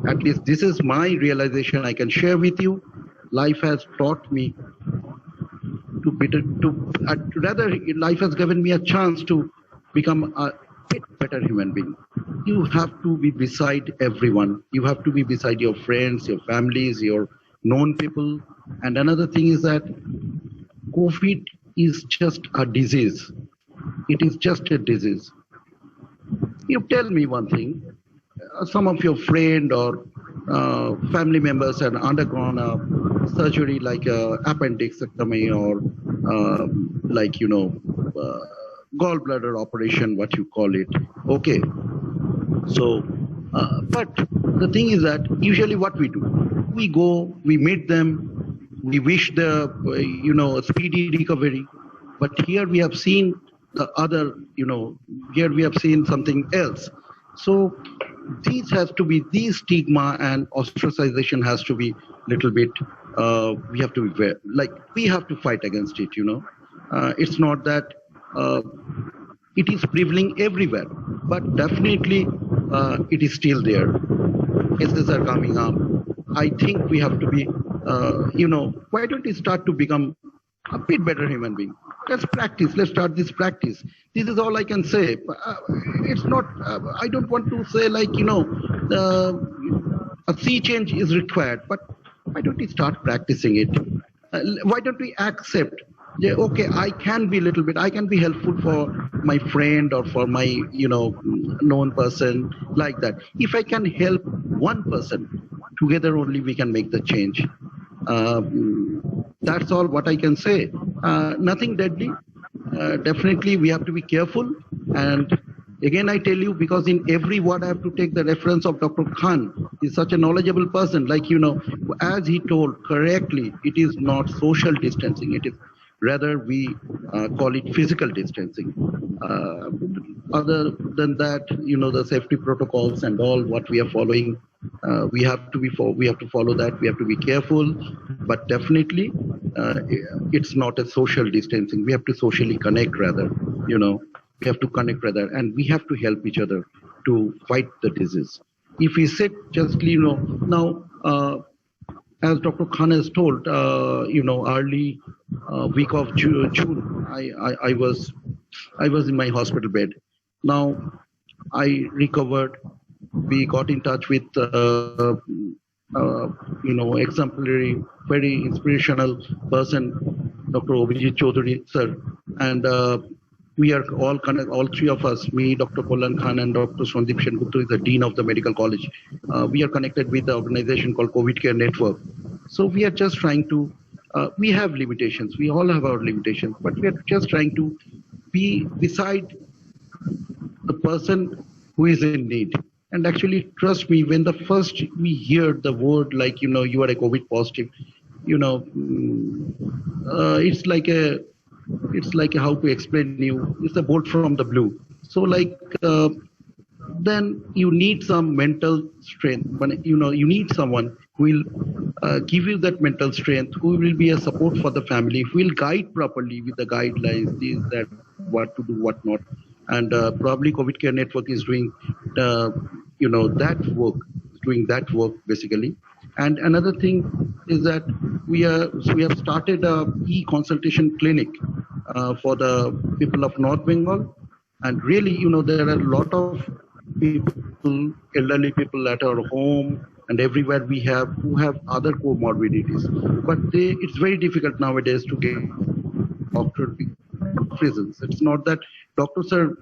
at least this is my realization I can share with you, life has taught me rather life has given me a chance to become a bit better human being. You have to be beside everyone. You have to be beside your friends, your families, your known people. And another thing is that COVID is just a disease. It is just a disease. You tell me one thing, some of your friend or family members have undergone a surgery like appendectomy or gallbladder operation, what you call it. Okay. So, but the thing is that usually what we do, we go, we meet them, we wish the, a speedy recovery. But here we have seen the other, here we have seen something else. So these stigma and ostracization has to be little bit, we have to be we have to fight against it, It's not that it is prevailing everywhere, but definitely it is still there. Cases are coming up. I think we have to be, why don't we start to become a bit better human being? Let's practice. Let's start this practice. This is all I can say. It's not, I don't want to say a sea change is required, but why don't we start practicing it? Why don't we accept, yeah, okay, I can be a little bit, I can be helpful for my friend or for my, known person like that. If I can help one person, together only we can make the change. That's all what I can say. Nothing deadly. Definitely we have to be careful. And again, I tell you, because in every word I have to take the reference of Dr. Khan. He's such a knowledgeable person. Like, as he told correctly, it is not social distancing. It is rather we call it physical distancing. Other than that, the safety protocols and all what we are following, we have to follow that. We have to be careful, but definitely it's not a social distancing. We have to socially connect rather, we have to connect rather, and we have to help each other to fight the disease. If we sit just, now, as Dr. Khan has told, early week of June, I was in my hospital bed. Now I recovered. We got in touch with, exemplary, very inspirational person, Dr. Abhijit Chaudhary, sir. And we are all three of us, me, Dr. Kollan Khan, and Dr. Sandeep Sengupta is the Dean of the Medical College. We are connected with the organization called COVID Care Network. So we are just trying to, we have limitations. We all have our limitations, but we are just trying to be beside the person who is in need. And actually, trust me, when the first we hear the word like, you are a COVID positive, it's like how to explain you, it's a bolt from the blue. So then you need some mental strength, but you need someone who will give you that mental strength, who will be a support for the family, who will guide properly with the guidelines, this, that, what to do, what not. And probably COVID Care Network is doing, that work basically. And another thing is that we have started a e-consultation clinic for the people of North Bengal. And really, there are a lot of people, elderly people at our home and everywhere who have other comorbidities. But it's very difficult nowadays to get doctor reasons. It's not that doctors are,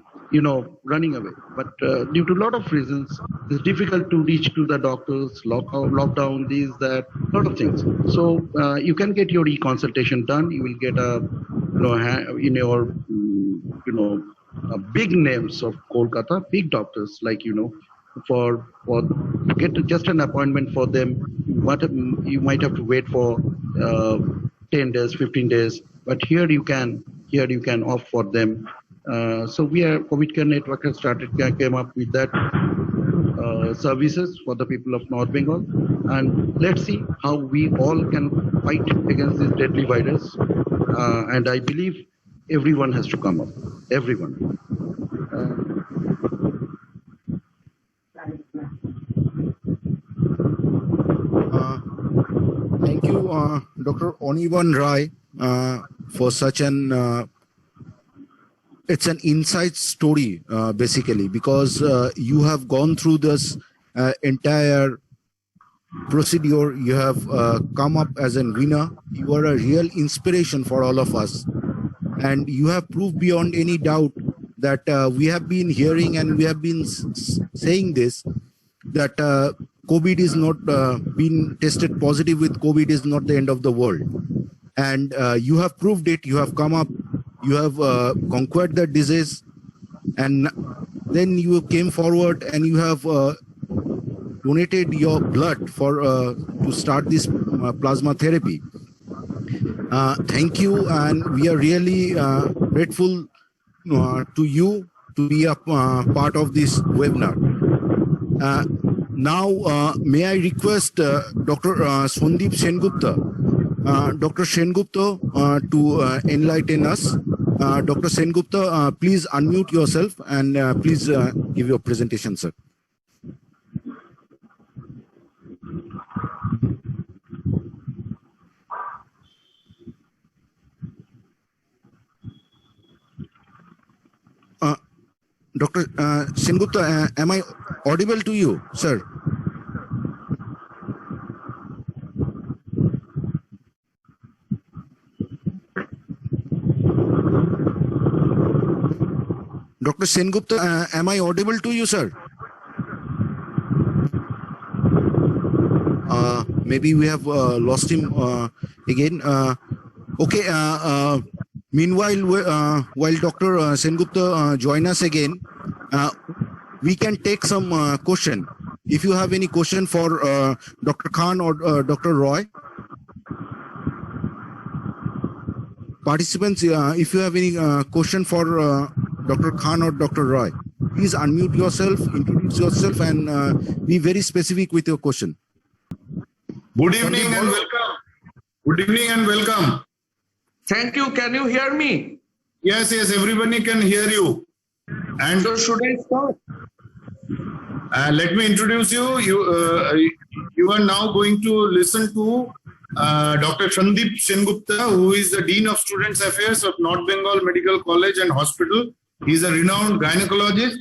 running away, but due to a lot of reasons, it's difficult to reach to the doctors, lockdown, this, that, lot of things. So you can get your e-consultation done. You will get big names of Kolkata, big doctors, like, for get just an appointment for them. You might have to wait for 10 days, 15 days, but here you can opt for them. So COVID Care Network has came up with that services for the people of North Bengal, and let's see how we all can fight against this deadly virus. And I believe everyone has to come up. Everyone. Thank you, Dr. Anirban Rai, for such an it's an inside story, basically, because you have gone through this entire procedure. You have come up as a winner. You are a real inspiration for all of us, and you have proved beyond any doubt that we have been hearing and we have been saying this, that COVID is not being tested positive with COVID is not the end of the world. And you have proved it. You have come up, you have conquered the disease, and then you came forward and you have donated your blood for to start this plasma therapy. Thank you, and we are really grateful to you to be a part of this webinar. Now, may I request Dr. Sandeep Sengupta, Dr. Sengupta to enlighten us. Dr. Sengupta, please unmute yourself and please give your presentation, sir. Dr. Sengupta, am I audible to you, sir? Dr. Sengupta, am I audible to you, sir? Maybe we have lost him again. Okay. Meanwhile, while Dr. Sengupta join us again, we can take some question. If you have any question for Dr. Khan or Dr. Roy. Participants, if you have any question for Dr. Khan or Dr. Roy, please unmute yourself, introduce yourself, and be very specific with your question. Good evening and welcome. Good evening and welcome. Thank you. Can you hear me? Yes, everybody can hear you. And So should I start? let me introduce you. You are now going to listen to Dr. Sandeep Sengupta, who is the Dean of Students Affairs of North Bengal Medical College and Hospital. He is a renowned gynecologist,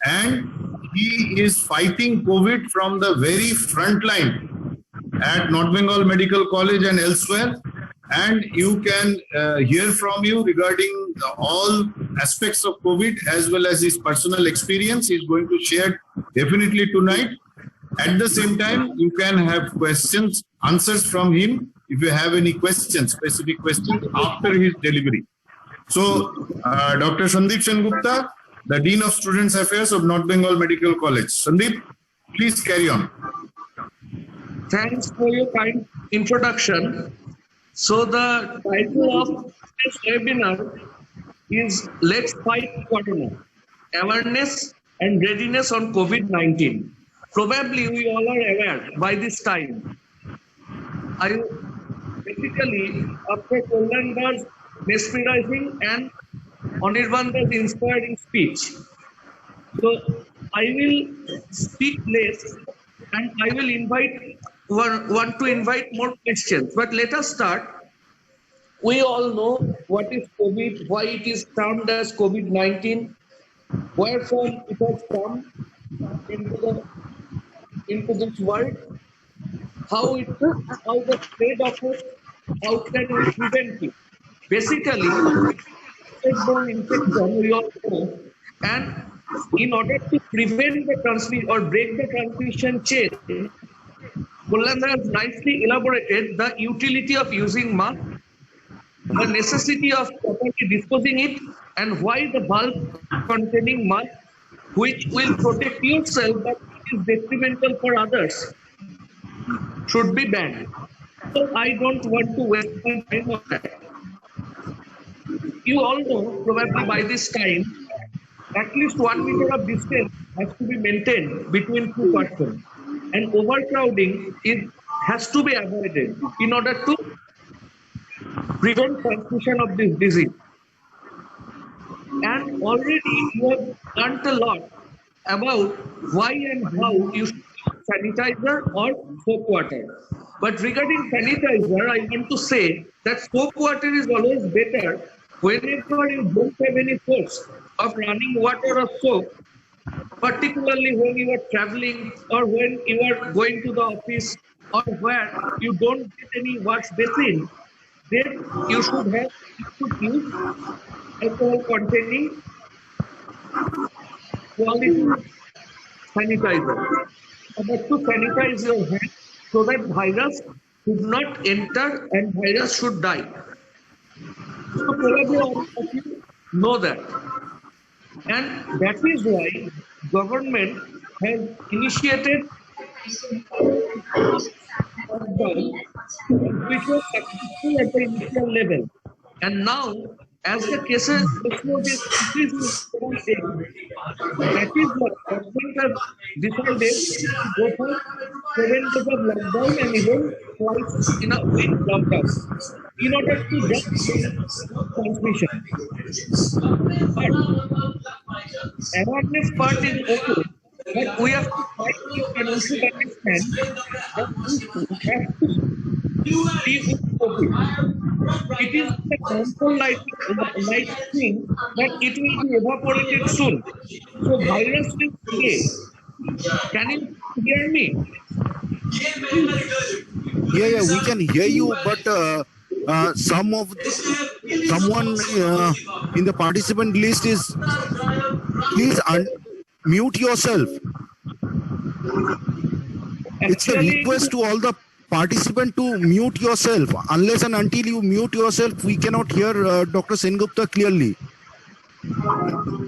and he is fighting COVID from the very front line at North Bengal Medical College and elsewhere. And you can hear from you regarding all aspects of COVID as well as his personal experience. He's going to share definitely tonight. At the same time, you can have questions, answers from him if you have any questions, specific questions after his delivery. So, Dr. Sandeep Sengupta, the Dean of Students Affairs of North Bengal Medical College. Sandeep, please carry on. Thanks for your kind introduction. So the title of this webinar is Let's Fight Corona, Awareness and Readiness on COVID-19. Probably we all are aware by this time. Basically, after Kollanda's mesmerizing and Anirban's inspiring speech, so I will speak less and I will want to invite more questions. But let us start. We all know what is COVID, why it is termed as COVID-19, where from it has come into this world, how the spread of it, how can we prevent it. Basically, airborne infection, we all know, and in order to prevent the transmission or break the transmission chain, Kollanda has nicely elaborated the utility of using mask, the necessity of properly disposing it, and why the bulk containing mask, which will protect yourself but is detrimental for others, should be banned. So I don't want to waste my time on that. You all know probably by this time, at least 1 meter of distance has to be maintained between two persons. And overcrowding has to be avoided in order to prevent transmission of this disease. And already you have learnt a lot about why and how you should use sanitizer or soap water. But regarding sanitizer, I want to say that soap water is always better whenever you don't have any source of running water or soap, particularly when you are traveling or when you are going to the office or where you don't get any wash basin, then you should use alcohol containing quality sanitizer. But to sanitize your hands so that virus should not enter and virus should die. So probably all of you know that. And that is why government has initiated lockdown, which was successful at the initial level. And now, as the cases load is increasing every day, that is what government has decided to go for 7 days of lockdown and even twice in a week lockdown in order to just transmission. But awareness part is okay, but we have to fight it and we should understand that we have to deal with COVID. It is a harmful like thing that it will be evaporated soon. So virus will stay. Can you hear me? Yeah, we can hear you, but someone in the participant list is, please mute yourself. It's a Actually, request to all the participants to mute yourself. Unless and until you mute yourself, we cannot hear Dr. Sengupta clearly.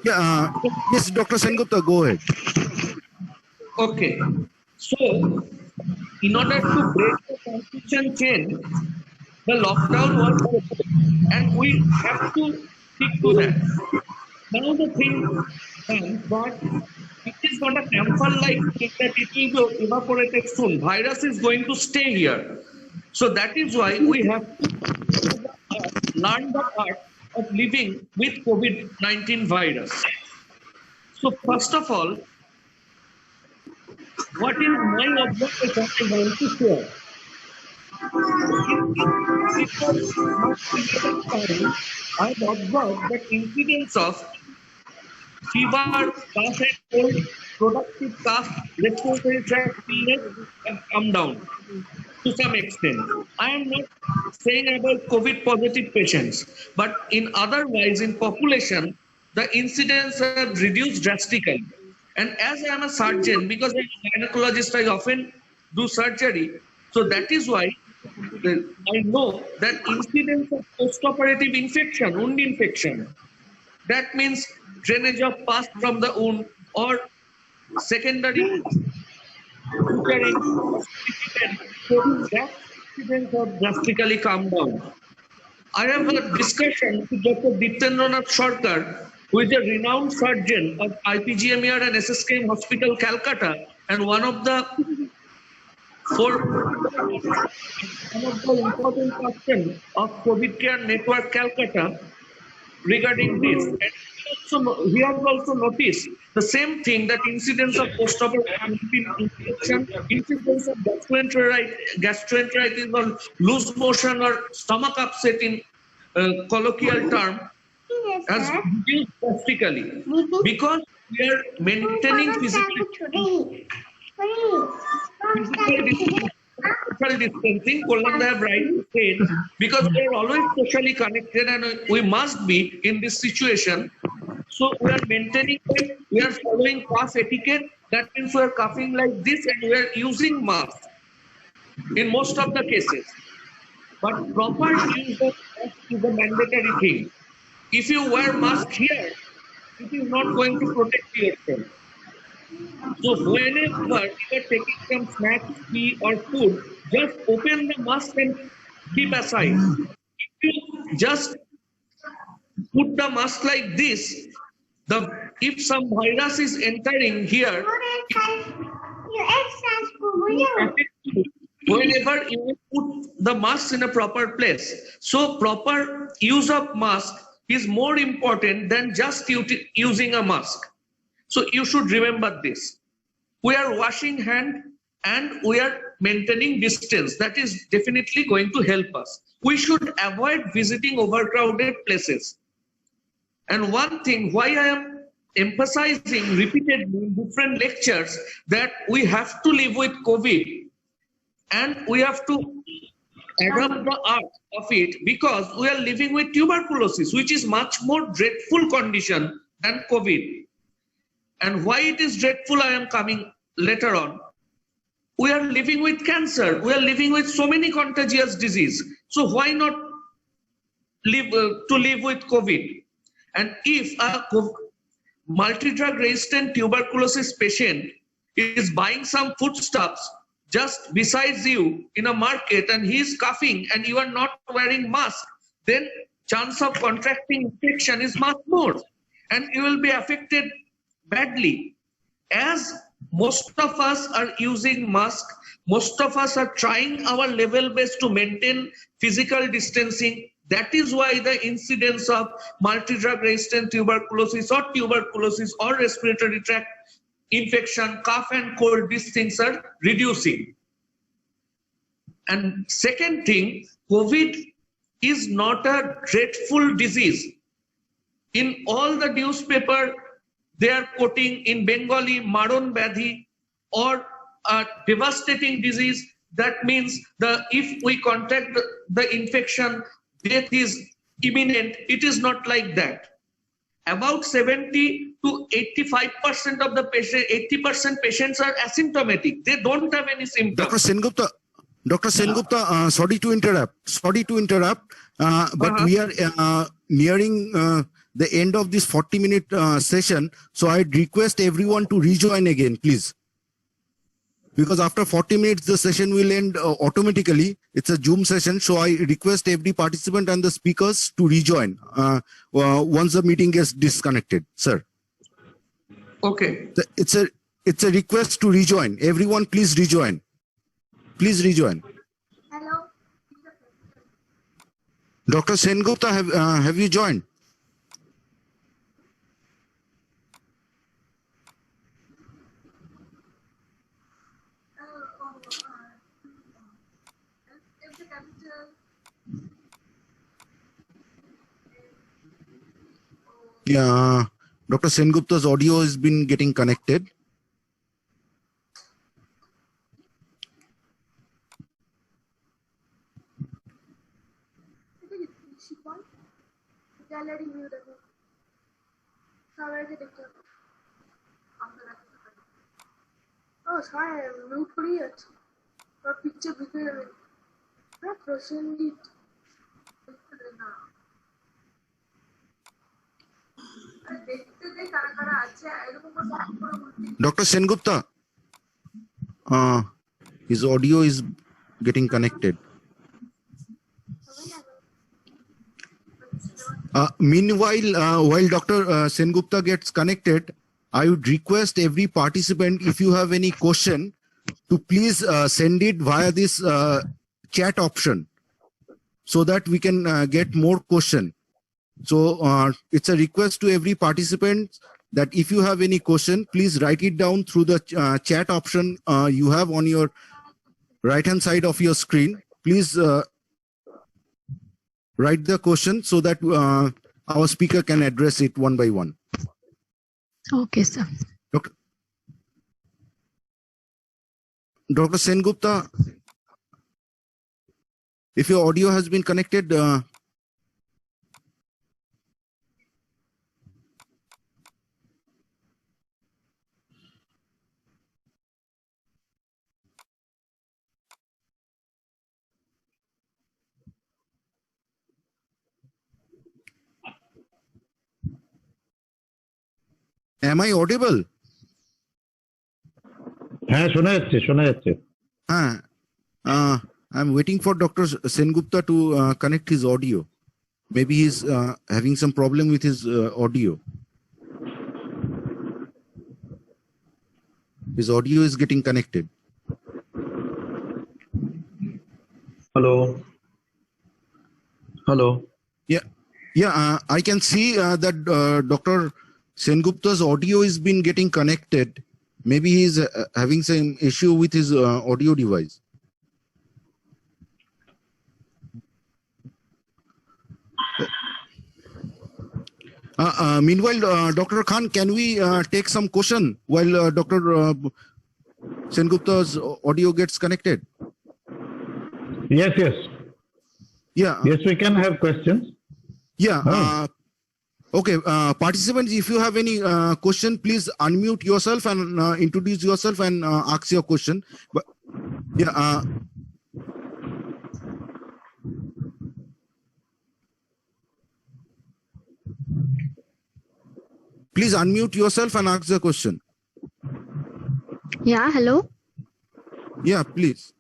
Yeah, yes, Dr. Sengupta, go ahead. okay. So, in order to break the transmission chain, the lockdown was proposed, and we have to stick to that. Now the thing comes that it is not a camphor-like thing that it will be evaporated soon. Virus is going to stay here. So that is why we have to learn the art of living with COVID-19 virus. So first of all, what is my observation I want to share? I have observed that incidence of fever, cough and cold, productive cough, respiratory tract illness have come down to some extent. I am not saying about COVID positive patients, but in otherwise in population, the incidence have reduced drastically. And as I am a surgeon, because I am a gynecologist, I often do surgery. So that is why I know that incidence of postoperative infection, wound infection, that means drainage of pus from the wound or secondary so that incidence have drastically come down. I have a discussion with Dr. Diptendranath Sarkar, who is a renowned surgeon of IPGMER and SSKM Hospital, Calcutta, and one of the important persons of COVID Care Network, Calcutta, regarding this. And he has also noticed the same thing, that incidence of postoperative infection, incidence of gastroenteritis or loose motion or stomach upset in colloquial term has reduced drastically because we are maintaining physical distancing. Kolanda have rightly said, because we are always socially connected and we must be in this situation. So we are maintaining it, we are following cough etiquette. That means we are coughing like this and we are using mask in most of the cases. But proper use of mask is a mandatory thing. If you wear mask here, it is not going to protect yourself. So whenever you are taking some snacks, tea or food, just open the mask and keep aside. If you just put the mask like this, if some virus is entering here, whenever you put the masks in a proper place. So proper use of mask is more important than just using a mask. So you should remember this. We are washing hand and we are maintaining distance. That is definitely going to help us. We should avoid visiting overcrowded places. And one thing why I am emphasizing repeatedly in different lectures that we have to live with COVID and we have to adopt the art of it, because we are living with tuberculosis, which is much more dreadful condition than COVID. And why it is dreadful, I am coming later on. We are living with cancer. We are living with so many contagious disease. So why not live with COVID? And if a multi-drug resistant tuberculosis patient is buying some foodstuffs just besides you in a market and he is coughing and you are not wearing mask, then chance of contracting infection is much more and you will be affected badly. As most of us are using mask, most of us are trying our level best to maintain physical distancing. That is why the incidence of multi-drug resistant tuberculosis or respiratory tract infection, cough and cold, these things are reducing. And second thing, COVID is not a dreadful disease. In all the newspaper, they are quoting in Bengali Maron Badhi or a devastating disease. That means if we contract the infection, death is imminent. It is not like that. About 70 to 85% of the patient, 80% patients are asymptomatic. They don't have any symptoms. Dr. Sengupta, sorry to interrupt, but we are nearing the end of this 40-minute session. So I'd request everyone to rejoin again, please. Because after 40 minutes, the session will end automatically. It's a Zoom session. So I request every participant and the speakers to rejoin once the meeting gets disconnected, sir. Okay. It's a request to rejoin. Everyone, please rejoin. Please rejoin. Hello. Dr. Sengupta, have you joined? Yeah, Dr. Sengupta's audio has been getting connected. Gallery view দেখো সবাইকে দেখতে হবে ও সবাই mute করেই আছে আর picture ঢুকে যাবে হ্যাঁ প্রসেনজিৎ না দেখতে দে কারা কারা আছে এরকম করে Dr. Sengupta, his audio is getting connected. Meanwhile, while Dr. Sengupta gets connected, I would request every participant, if you have any question, to please send it via this chat option so that we can get more question. So it's a request to every participant that if you have any question, please write it down through the chat option you have on your right-hand side of your screen. Please write the question so that our speaker can address it one by one. Okay, sir. Dr. Sengupta, if your audio has been connected, am I audible? হ্যাঁ শোনা যাচ্ছে I'm waiting for Dr. Sengupta to connect his audio. Maybe he's having some problem with his audio. His audio is getting connected. Hello. Hello. I can see that Dr. Sengupta's audio is been getting connected. Maybe he's having some issue with his audio device. Meanwhile, Dr. Khan, can we take some question while Dr. Sengupta's audio gets connected? Yes, yes. Yeah. Yes, we can have questions. Yeah. Oh. Okay. Participants, if you have any question, please unmute yourself and introduce yourself and ask your question. But yeah. Please unmute yourself and ask the question. Yeah, hello. Yeah, please.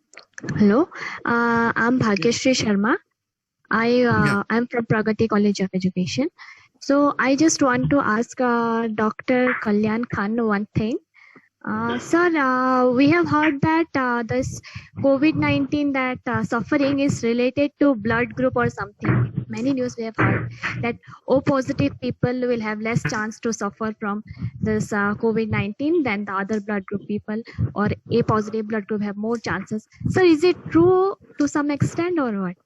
Hello. I'm Bhagyashree Sharma. I'm from Pragati College of Education. So I just want to ask Dr. Kalyan Khan one thing. Sir, we have heard that this COVID-19 that suffering is related to blood group or something. Many news we have heard that O positive people will have less chance to suffer from this COVID-19 than the other blood group people, or A positive blood group have more chances. So is it true to some extent or what?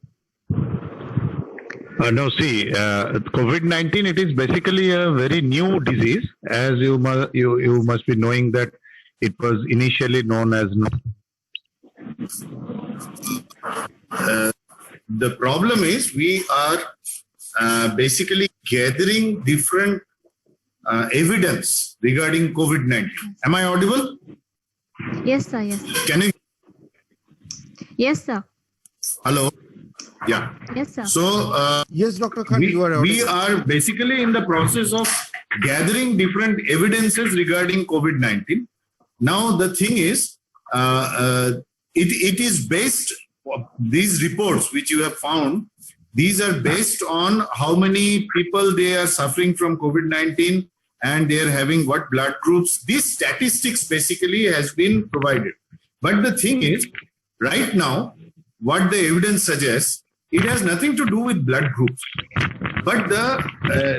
No, see, COVID-19, it is basically a very new disease, as you must be knowing that it was initially known as. The problem is we are basically gathering different evidence regarding COVID-19. Am I audible? Yes, sir. Yes. Can you? Yes, sir. Hello? Yeah. Yes, sir. So Yes, Dr. Khan, you are we audible. are basically in the process of gathering different evidences regarding COVID-19. Now the thing is, it is based, these reports which you have found, these are based on how many people they are suffering from COVID-19 and they are having what blood groups. These statistics basically has been provided. But the thing is, right now, what the evidence suggests, it has nothing to do with blood groups. But the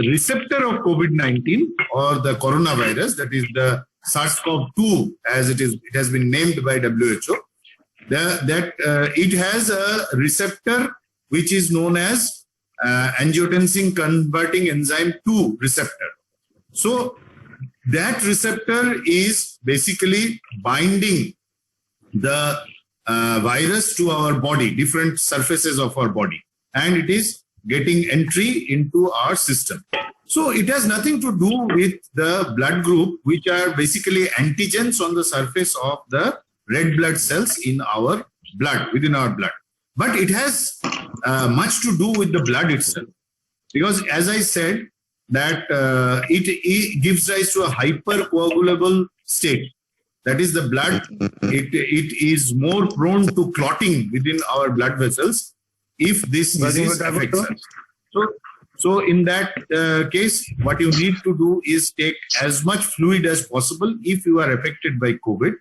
receptor of COVID-19 or the coronavirus, that is the SARS-CoV-2, as it has been named by WHO, it has a receptor which is known as angiotensin converting enzyme 2 receptor. So that receptor is basically binding the virus to our body, different surfaces of our body, and it is getting entry into our system. So it has nothing to do with the blood group, which are basically antigens on the surface of the red blood cells in our blood, within our blood. But it has much to do with the blood itself. Because as I said, that it gives rise to a hypercoagulable state. That is, the blood, it is more prone to clotting within our blood vessels if this disease affects us. So in that case, what you need to do is take as much fluid as possible if you are affected by COVID.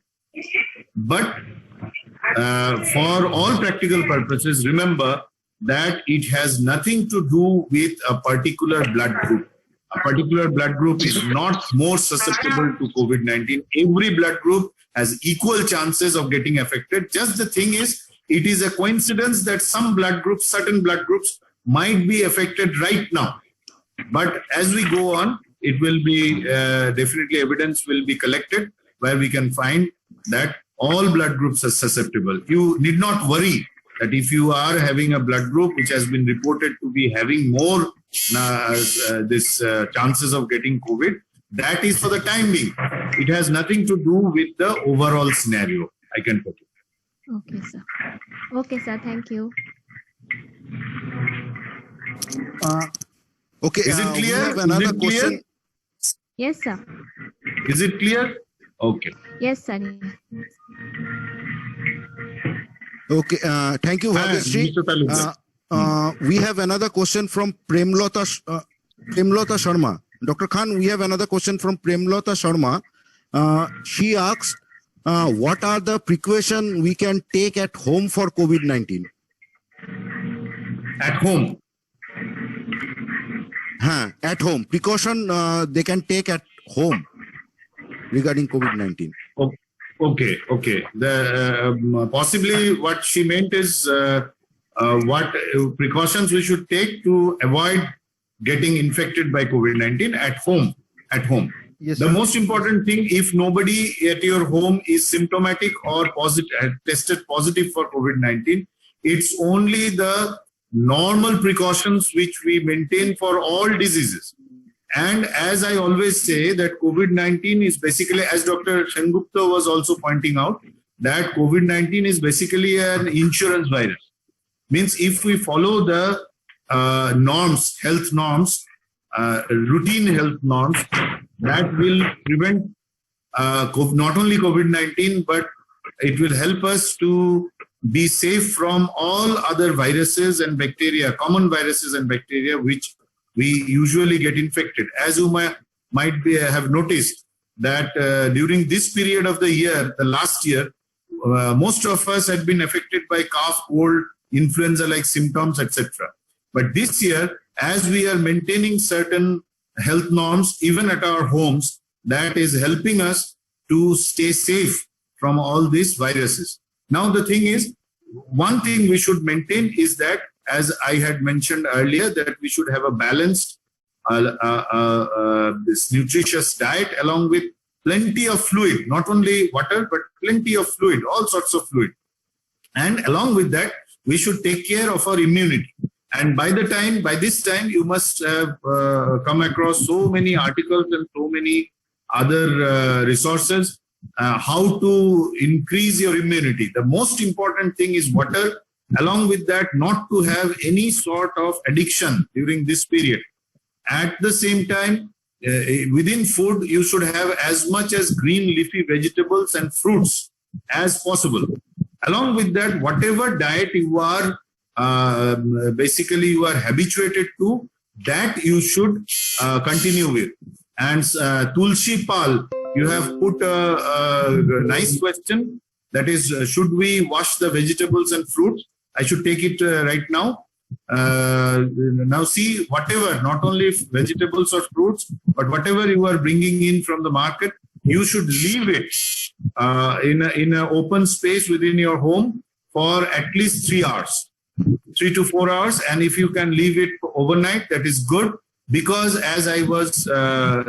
But for all practical purposes, remember that it has nothing to do with a particular blood group. A particular blood group is not more susceptible to COVID-19. Every blood group has equal chances of getting affected. Just the thing is, it is a coincidence that some blood groups, certain blood groups, might be affected right now. But as we go on, it will be definitely evidence will be collected where we can find that all blood groups are susceptible. You need not worry that if you are having a blood group which has been reported to be having more chances of getting COVID, that is for the time being. It has nothing to do with the overall scenario. I can put it. Okay, sir. Okay, sir. Thank you. Okay. Is it we clear? have another Is it clear? question. Yes, sir. Is it clear? Okay. Yes, sir. Okay. Thank you, Bhagyashree. Mr. Talukdar. We have another question from Premlata Sharma. Dr. Khan, we have another question from Premlata Sharma. She asks, what are the precautions we can take at home for COVID-19? At home. At home. Precaution they can take at home regarding COVID-19. Okay. The possibly what she meant is what precautions we should take to avoid getting infected by COVID-19 at home. At home. Yes, The most important thing, if nobody at your home is symptomatic or tested positive for COVID-19, it's only the normal precautions which we maintain for all diseases. And as I always say, that COVID-19 is basically, as Dr. Sengupta was also pointing out, that COVID-19 is basically an insurance virus. Means if we follow the health norms, routine health norms, that will prevent not only COVID-19, but it will help us to be safe from all other viruses and bacteria, common viruses and bacteria, which we usually get infected. As you might have noticed that during this period of the year, the last year, most of us had been affected by cough, cold, influenza-like symptoms, etc. But this year, as we are maintaining certain health norms, even at our homes, that is helping us to stay safe from all these viruses. Now, the thing is, one thing we should maintain is that, as I had mentioned earlier, that we should have a balanced, this nutritious diet along with plenty of fluid, not only water, but plenty of fluid, all sorts of fluid. And along with that, we should take care of our immunity. And by this time, you must have come across so many articles and so many other resources, how to increase your immunity. The most important thing is water. Along with that, not to have any sort of addiction during this period. At the same time, within food, you should have as much as green leafy vegetables and fruits as possible. Along with that, whatever diet you are basically you are habituated to, that you should continue with. And Tulsi Pal, you have put a nice question, that is, should we wash the vegetables and fruits? I should take it right now. Now see, whatever, not only vegetables or fruits, but whatever you are bringing in from the market, you should leave it in an open space within your home for at least 3 hours, 3 to 4 hours. And if you can leave it overnight, that is good, because as I was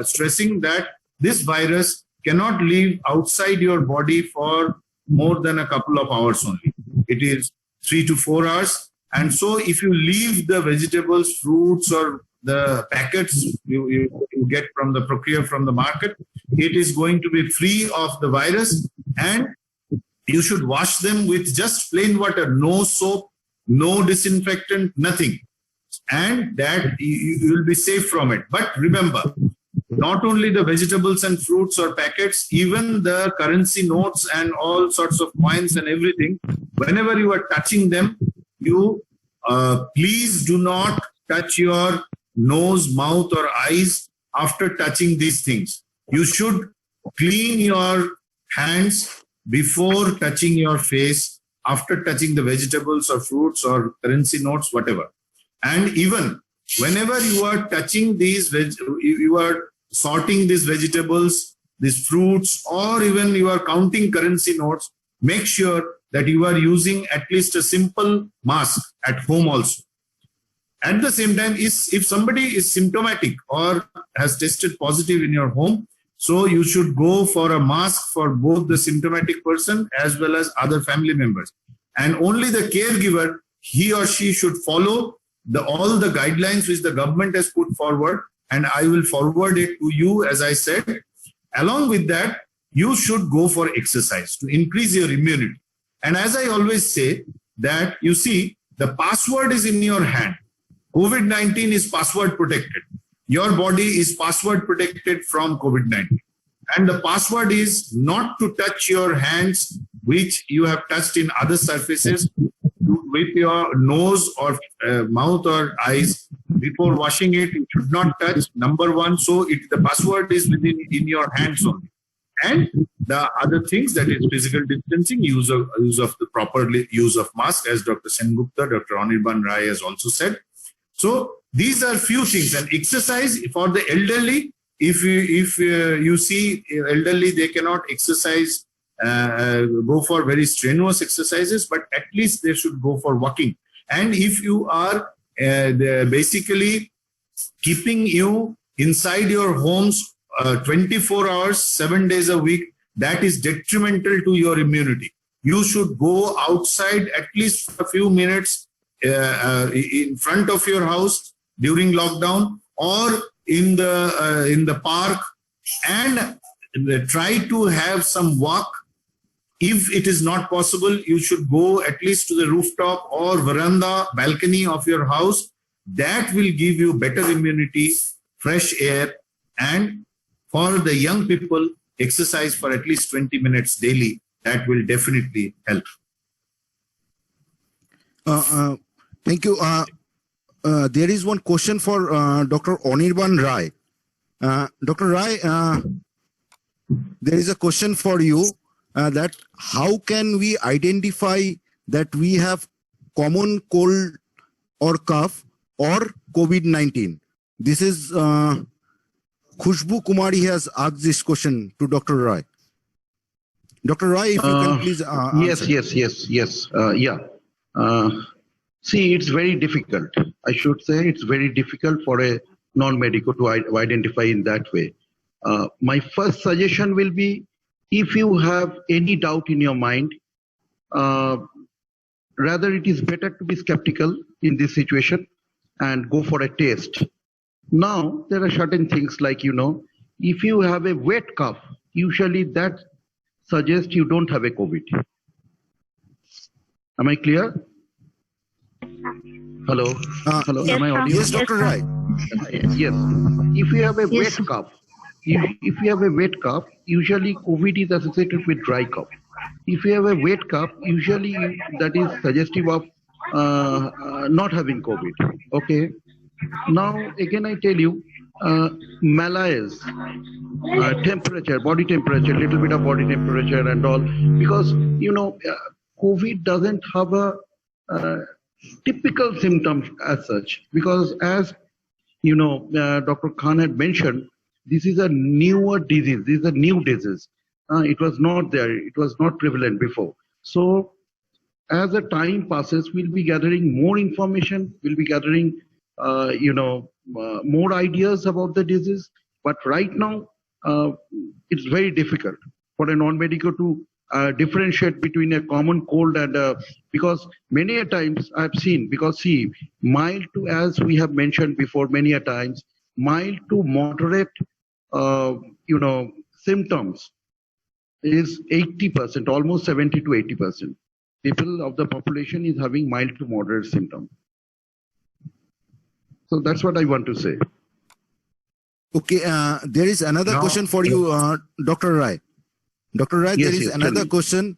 stressing, that this virus cannot live outside your body for more than a couple of hours only. It is 3 to 4 hours. And so if you leave the vegetables, fruits, or the packets you get from the procure from the market, it is going to be free of the virus, and you should wash them with just plain water, no soap, no disinfectant, nothing. And that you will be safe from it. But remember, not only the vegetables and fruits or packets, even the currency notes and all sorts of coins and everything, whenever you are touching them, you please do not touch your nose, mouth, or eyes after touching these things. You should clean your hands before touching your face, after touching the vegetables or fruits or currency notes, whatever. And even whenever you are touching these, you are sorting these vegetables, these fruits, or even you are counting currency notes, make sure that you are using at least a simple mask at home also. At the same time, if somebody is symptomatic or has tested positive in your home, so you should go for a mask for both the symptomatic person as well as other family members. And only the caregiver, he or she should follow all the guidelines which the government has put forward, and I will forward it to you, as I said. Along with that, you should go for exercise to increase your immunity. And as I always say, that you see, the password is in your hand. COVID-19 is password protected. Your body is password protected from COVID-19. And the password is not to touch your hands, which you have touched in other surfaces, with your nose or mouth or eyes. Before washing it, you should not touch, number one. So the password is in your hands only. And the other things, that is physical distancing, use of the properly use of mask, as Dr. Sengupta, Dr. Anirban Rai has also said. So these are few things. And exercise for the elderly, if you see elderly, they cannot exercise, go for very strenuous exercises, but at least they should go for walking. And if you are basically keeping you inside your homes 24 hours, 7 days a week, that is detrimental to your immunity. You should go outside at least for a few minutes in front of your house during lockdown, or in the park, and try to have some walk. If it is not possible, you should go at least to the rooftop or veranda, balcony of your house. That will give you better immunity, fresh air, and for the young people, exercise for at least 20 minutes daily. That will definitely help. Thank you. There is one question for Dr. Anirban Rai. Dr. Rai, there is a question for you, that how can we identify that we have common cold or cough or COVID-19? This is Khushbu Kumari has asked this question to Dr. Rai. Dr. Rai, if you can please answer. Yeah. See, it's very difficult. I should say it's very difficult for a non-medical to identify in that way. My first suggestion will be, if you have any doubt in your mind, rather it is better to be skeptical in this situation and go for a test. Now, there are certain things like, if you have a wet cough, usually that suggests you don't have a COVID. Am I clear? Hello? Hello? Yes, Am I audible? Yes, Dr. Rai. Yes. If you have a Yes. wet cough, if you have a wet cough, usually COVID is associated with dry cough. If you have a wet cough, usually that is suggestive of not having COVID. Okay. Now, again, I tell you, malaise, temperature, body temperature, little bit of body temperature and all, because, COVID doesn't have a typical symptoms as such, because as, Dr. Khan had mentioned, this is a newer disease. This is a new disease. It was not there. It was not prevalent before. So as the time passes, we'll be gathering more information. We'll be gathering, more ideas about the disease. But right now, it's very difficult for a non-medical to differentiate between a common cold and because many a times I've seen, because see, mild to, as we have mentioned before many a times, mild to moderate, symptoms is 80%, almost 70 to 80%. People of the population is having mild to moderate symptoms. So that's what I want to say. Okay, there is another Now- question for you, Dr. Rai. Dr. Rai, Yes, there is yes, tell another me. question.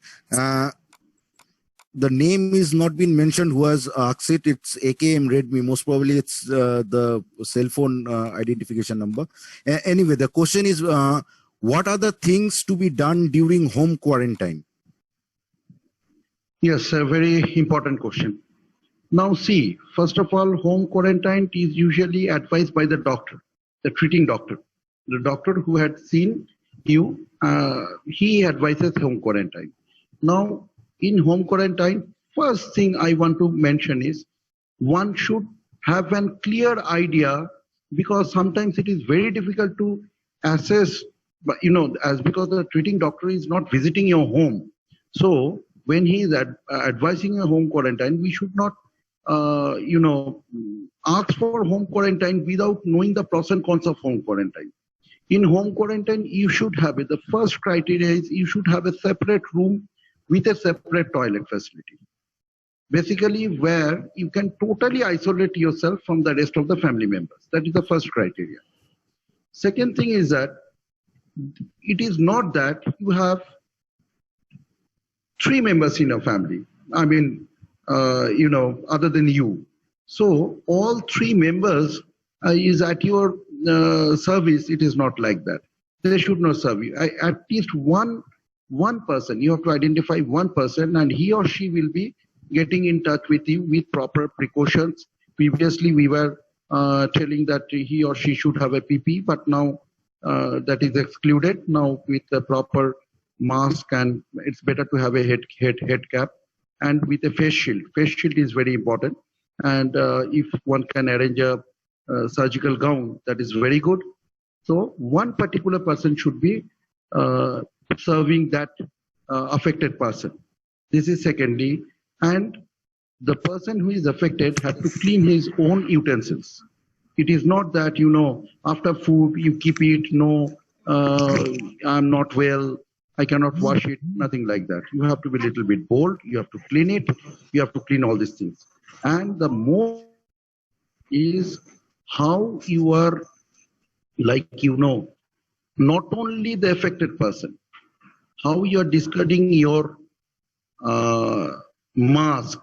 The name is not been mentioned who has asked it. It's AKM Redmi. Most probably it's the cell phone identification number. Anyway, the question is, what are the things to be done during home quarantine? Yes, a very important question. Now see, first of all, home quarantine is usually advised by the doctor, the treating doctor. The doctor who had seen you, he advises home quarantine. Now, in home quarantine, first thing I want to mention is one should have a clear idea, because sometimes it is very difficult to assess, but as because the treating doctor is not visiting your home. So when he is advising a home quarantine, we should not, ask for home quarantine without knowing the pros and cons of home quarantine. In home quarantine, you should have it. The first criteria is you should have a separate room with a separate toilet facility. Basically, where you can totally isolate yourself from the rest of the family members. That is the first criteria. Second thing is that it is not that you have 3 members in your family. I mean, other than you. So all 3 members is at your service. It is not like that. they should not serve you. At least one person, you have to identify one person, and he or she will be getting in touch with you with proper precautions. Previously, we were telling that he or she should have a PP, but now that is excluded. Now with the proper mask, and it's better to have a head cap, and with a face shield. Face shield is very important, and if one can arrange a surgical gown, that is very good. So one particular person should be serving that affected person. This is secondly, and the person who is affected has to clean his own utensils. It is not that, you know, after food you keep it, no, I'm not well, I cannot wash it, nothing like that. You have to be a little bit bold, you have to clean it, you have to clean all these things. And the more is how you are, like, you know, not only the affected person, how you are discarding your mask,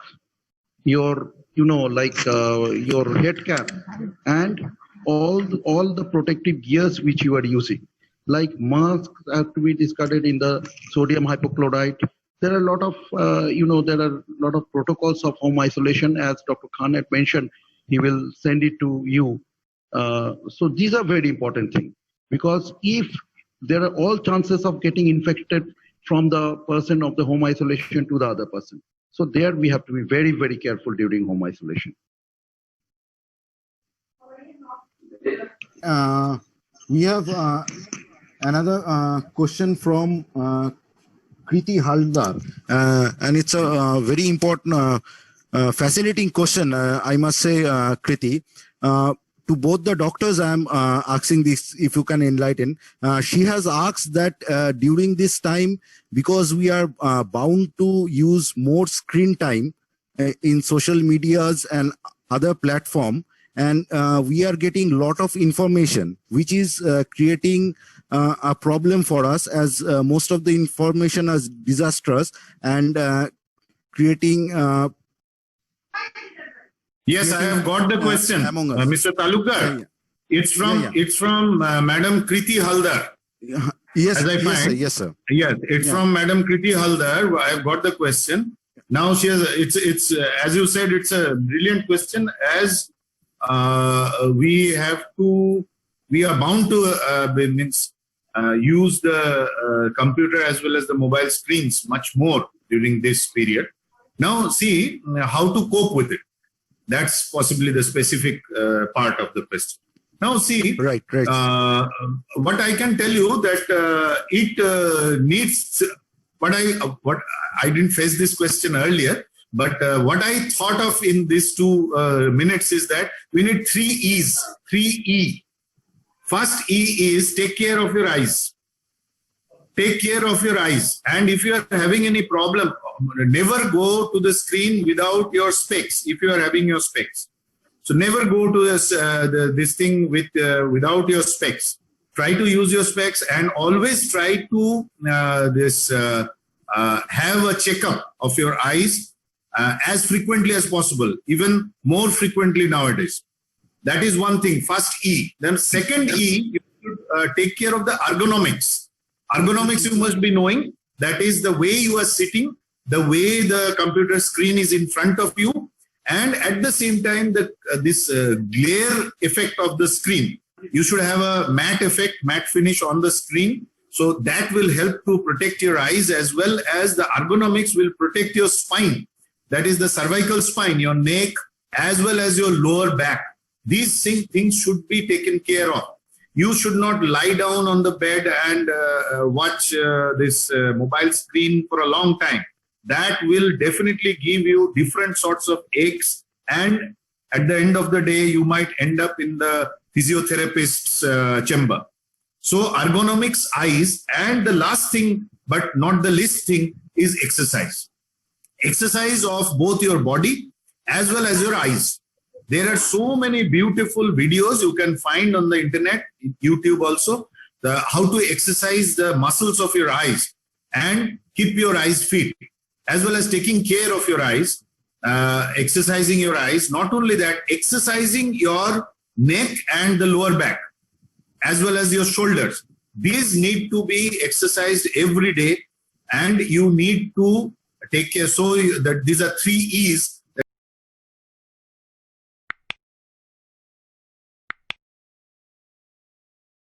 your, you know, like your head cap, and all the protective gears which you are using. Like masks have to be discarded in the sodium hypochlorite. There are a lot of, you know, there are a lot of protocols of home isolation, as Dr. Khan had mentioned. He will send it to you. So these are very important things, because if there are all chances of getting infected from the person of the home isolation to the other person. So there we have to be very, very careful during home isolation. We have another question from Kriti Haldar, and it's a very important, fascinating question, I must say, Kriti. To both the doctors, I'm asking this, if you can enlighten. She has asked that during this time, because we are bound to use more screen time in social medias and other platform, and we are getting a lot of information, which is creating a problem for us, as most of the information is disastrous and creating Yes, I have got the question, Mr. Talukdar. It's from Madam Kriti Haldar. Yes, as I find. Yes, sir. Yes, it's from Madam Kriti Haldar. I have got the question. Now she has. It's as you said, it's a brilliant question. As we are bound to use the computer as well as the mobile screens much more during this period. Now, see how to cope with it. That's possibly the specific part of the question. Now, see, right. What I can tell you that it needs. What I didn't face this question earlier, but what I thought of in these 2 minutes is that we need 3 E's. 3 E. First E is take care of your eyes. Take care of your eyes. And if you are having any problem, never go to the screen without your specs. If you are having your specs, so never go to this thing without your specs. Try to use your specs, and always try to have a checkup of your eyes as frequently as possible, even more frequently nowadays. That is one thing. First E. Then second E, you should take care of the ergonomics. Ergonomics you must be knowing. That is the way you are sitting, the way the computer screen is in front of you, and at the same time this glare effect of the screen. You should have a matte effect, matte finish on the screen. So that will help to protect your eyes, as well as the ergonomics will protect your spine. That is the cervical spine, your neck, as well as your lower back. These things should be taken care of. You should not lie down on the bed and watch this mobile screen for a long time. That will definitely give you different sorts of aches, and at the end of the day, you might end up in the physiotherapist's chamber. So ergonomics, eyes, and the last thing, but not the least thing, is exercise. Exercise of both your body as well as your eyes. There are so many beautiful videos you can find on the internet, YouTube also, how to exercise the muscles of your eyes and keep your eyes fit, as well as taking care of your eyes, exercising your eyes. Not only that, exercising your neck and the lower back, as well as your shoulders. these need to be exercised every day, and you need to take care. So that these are 3 E's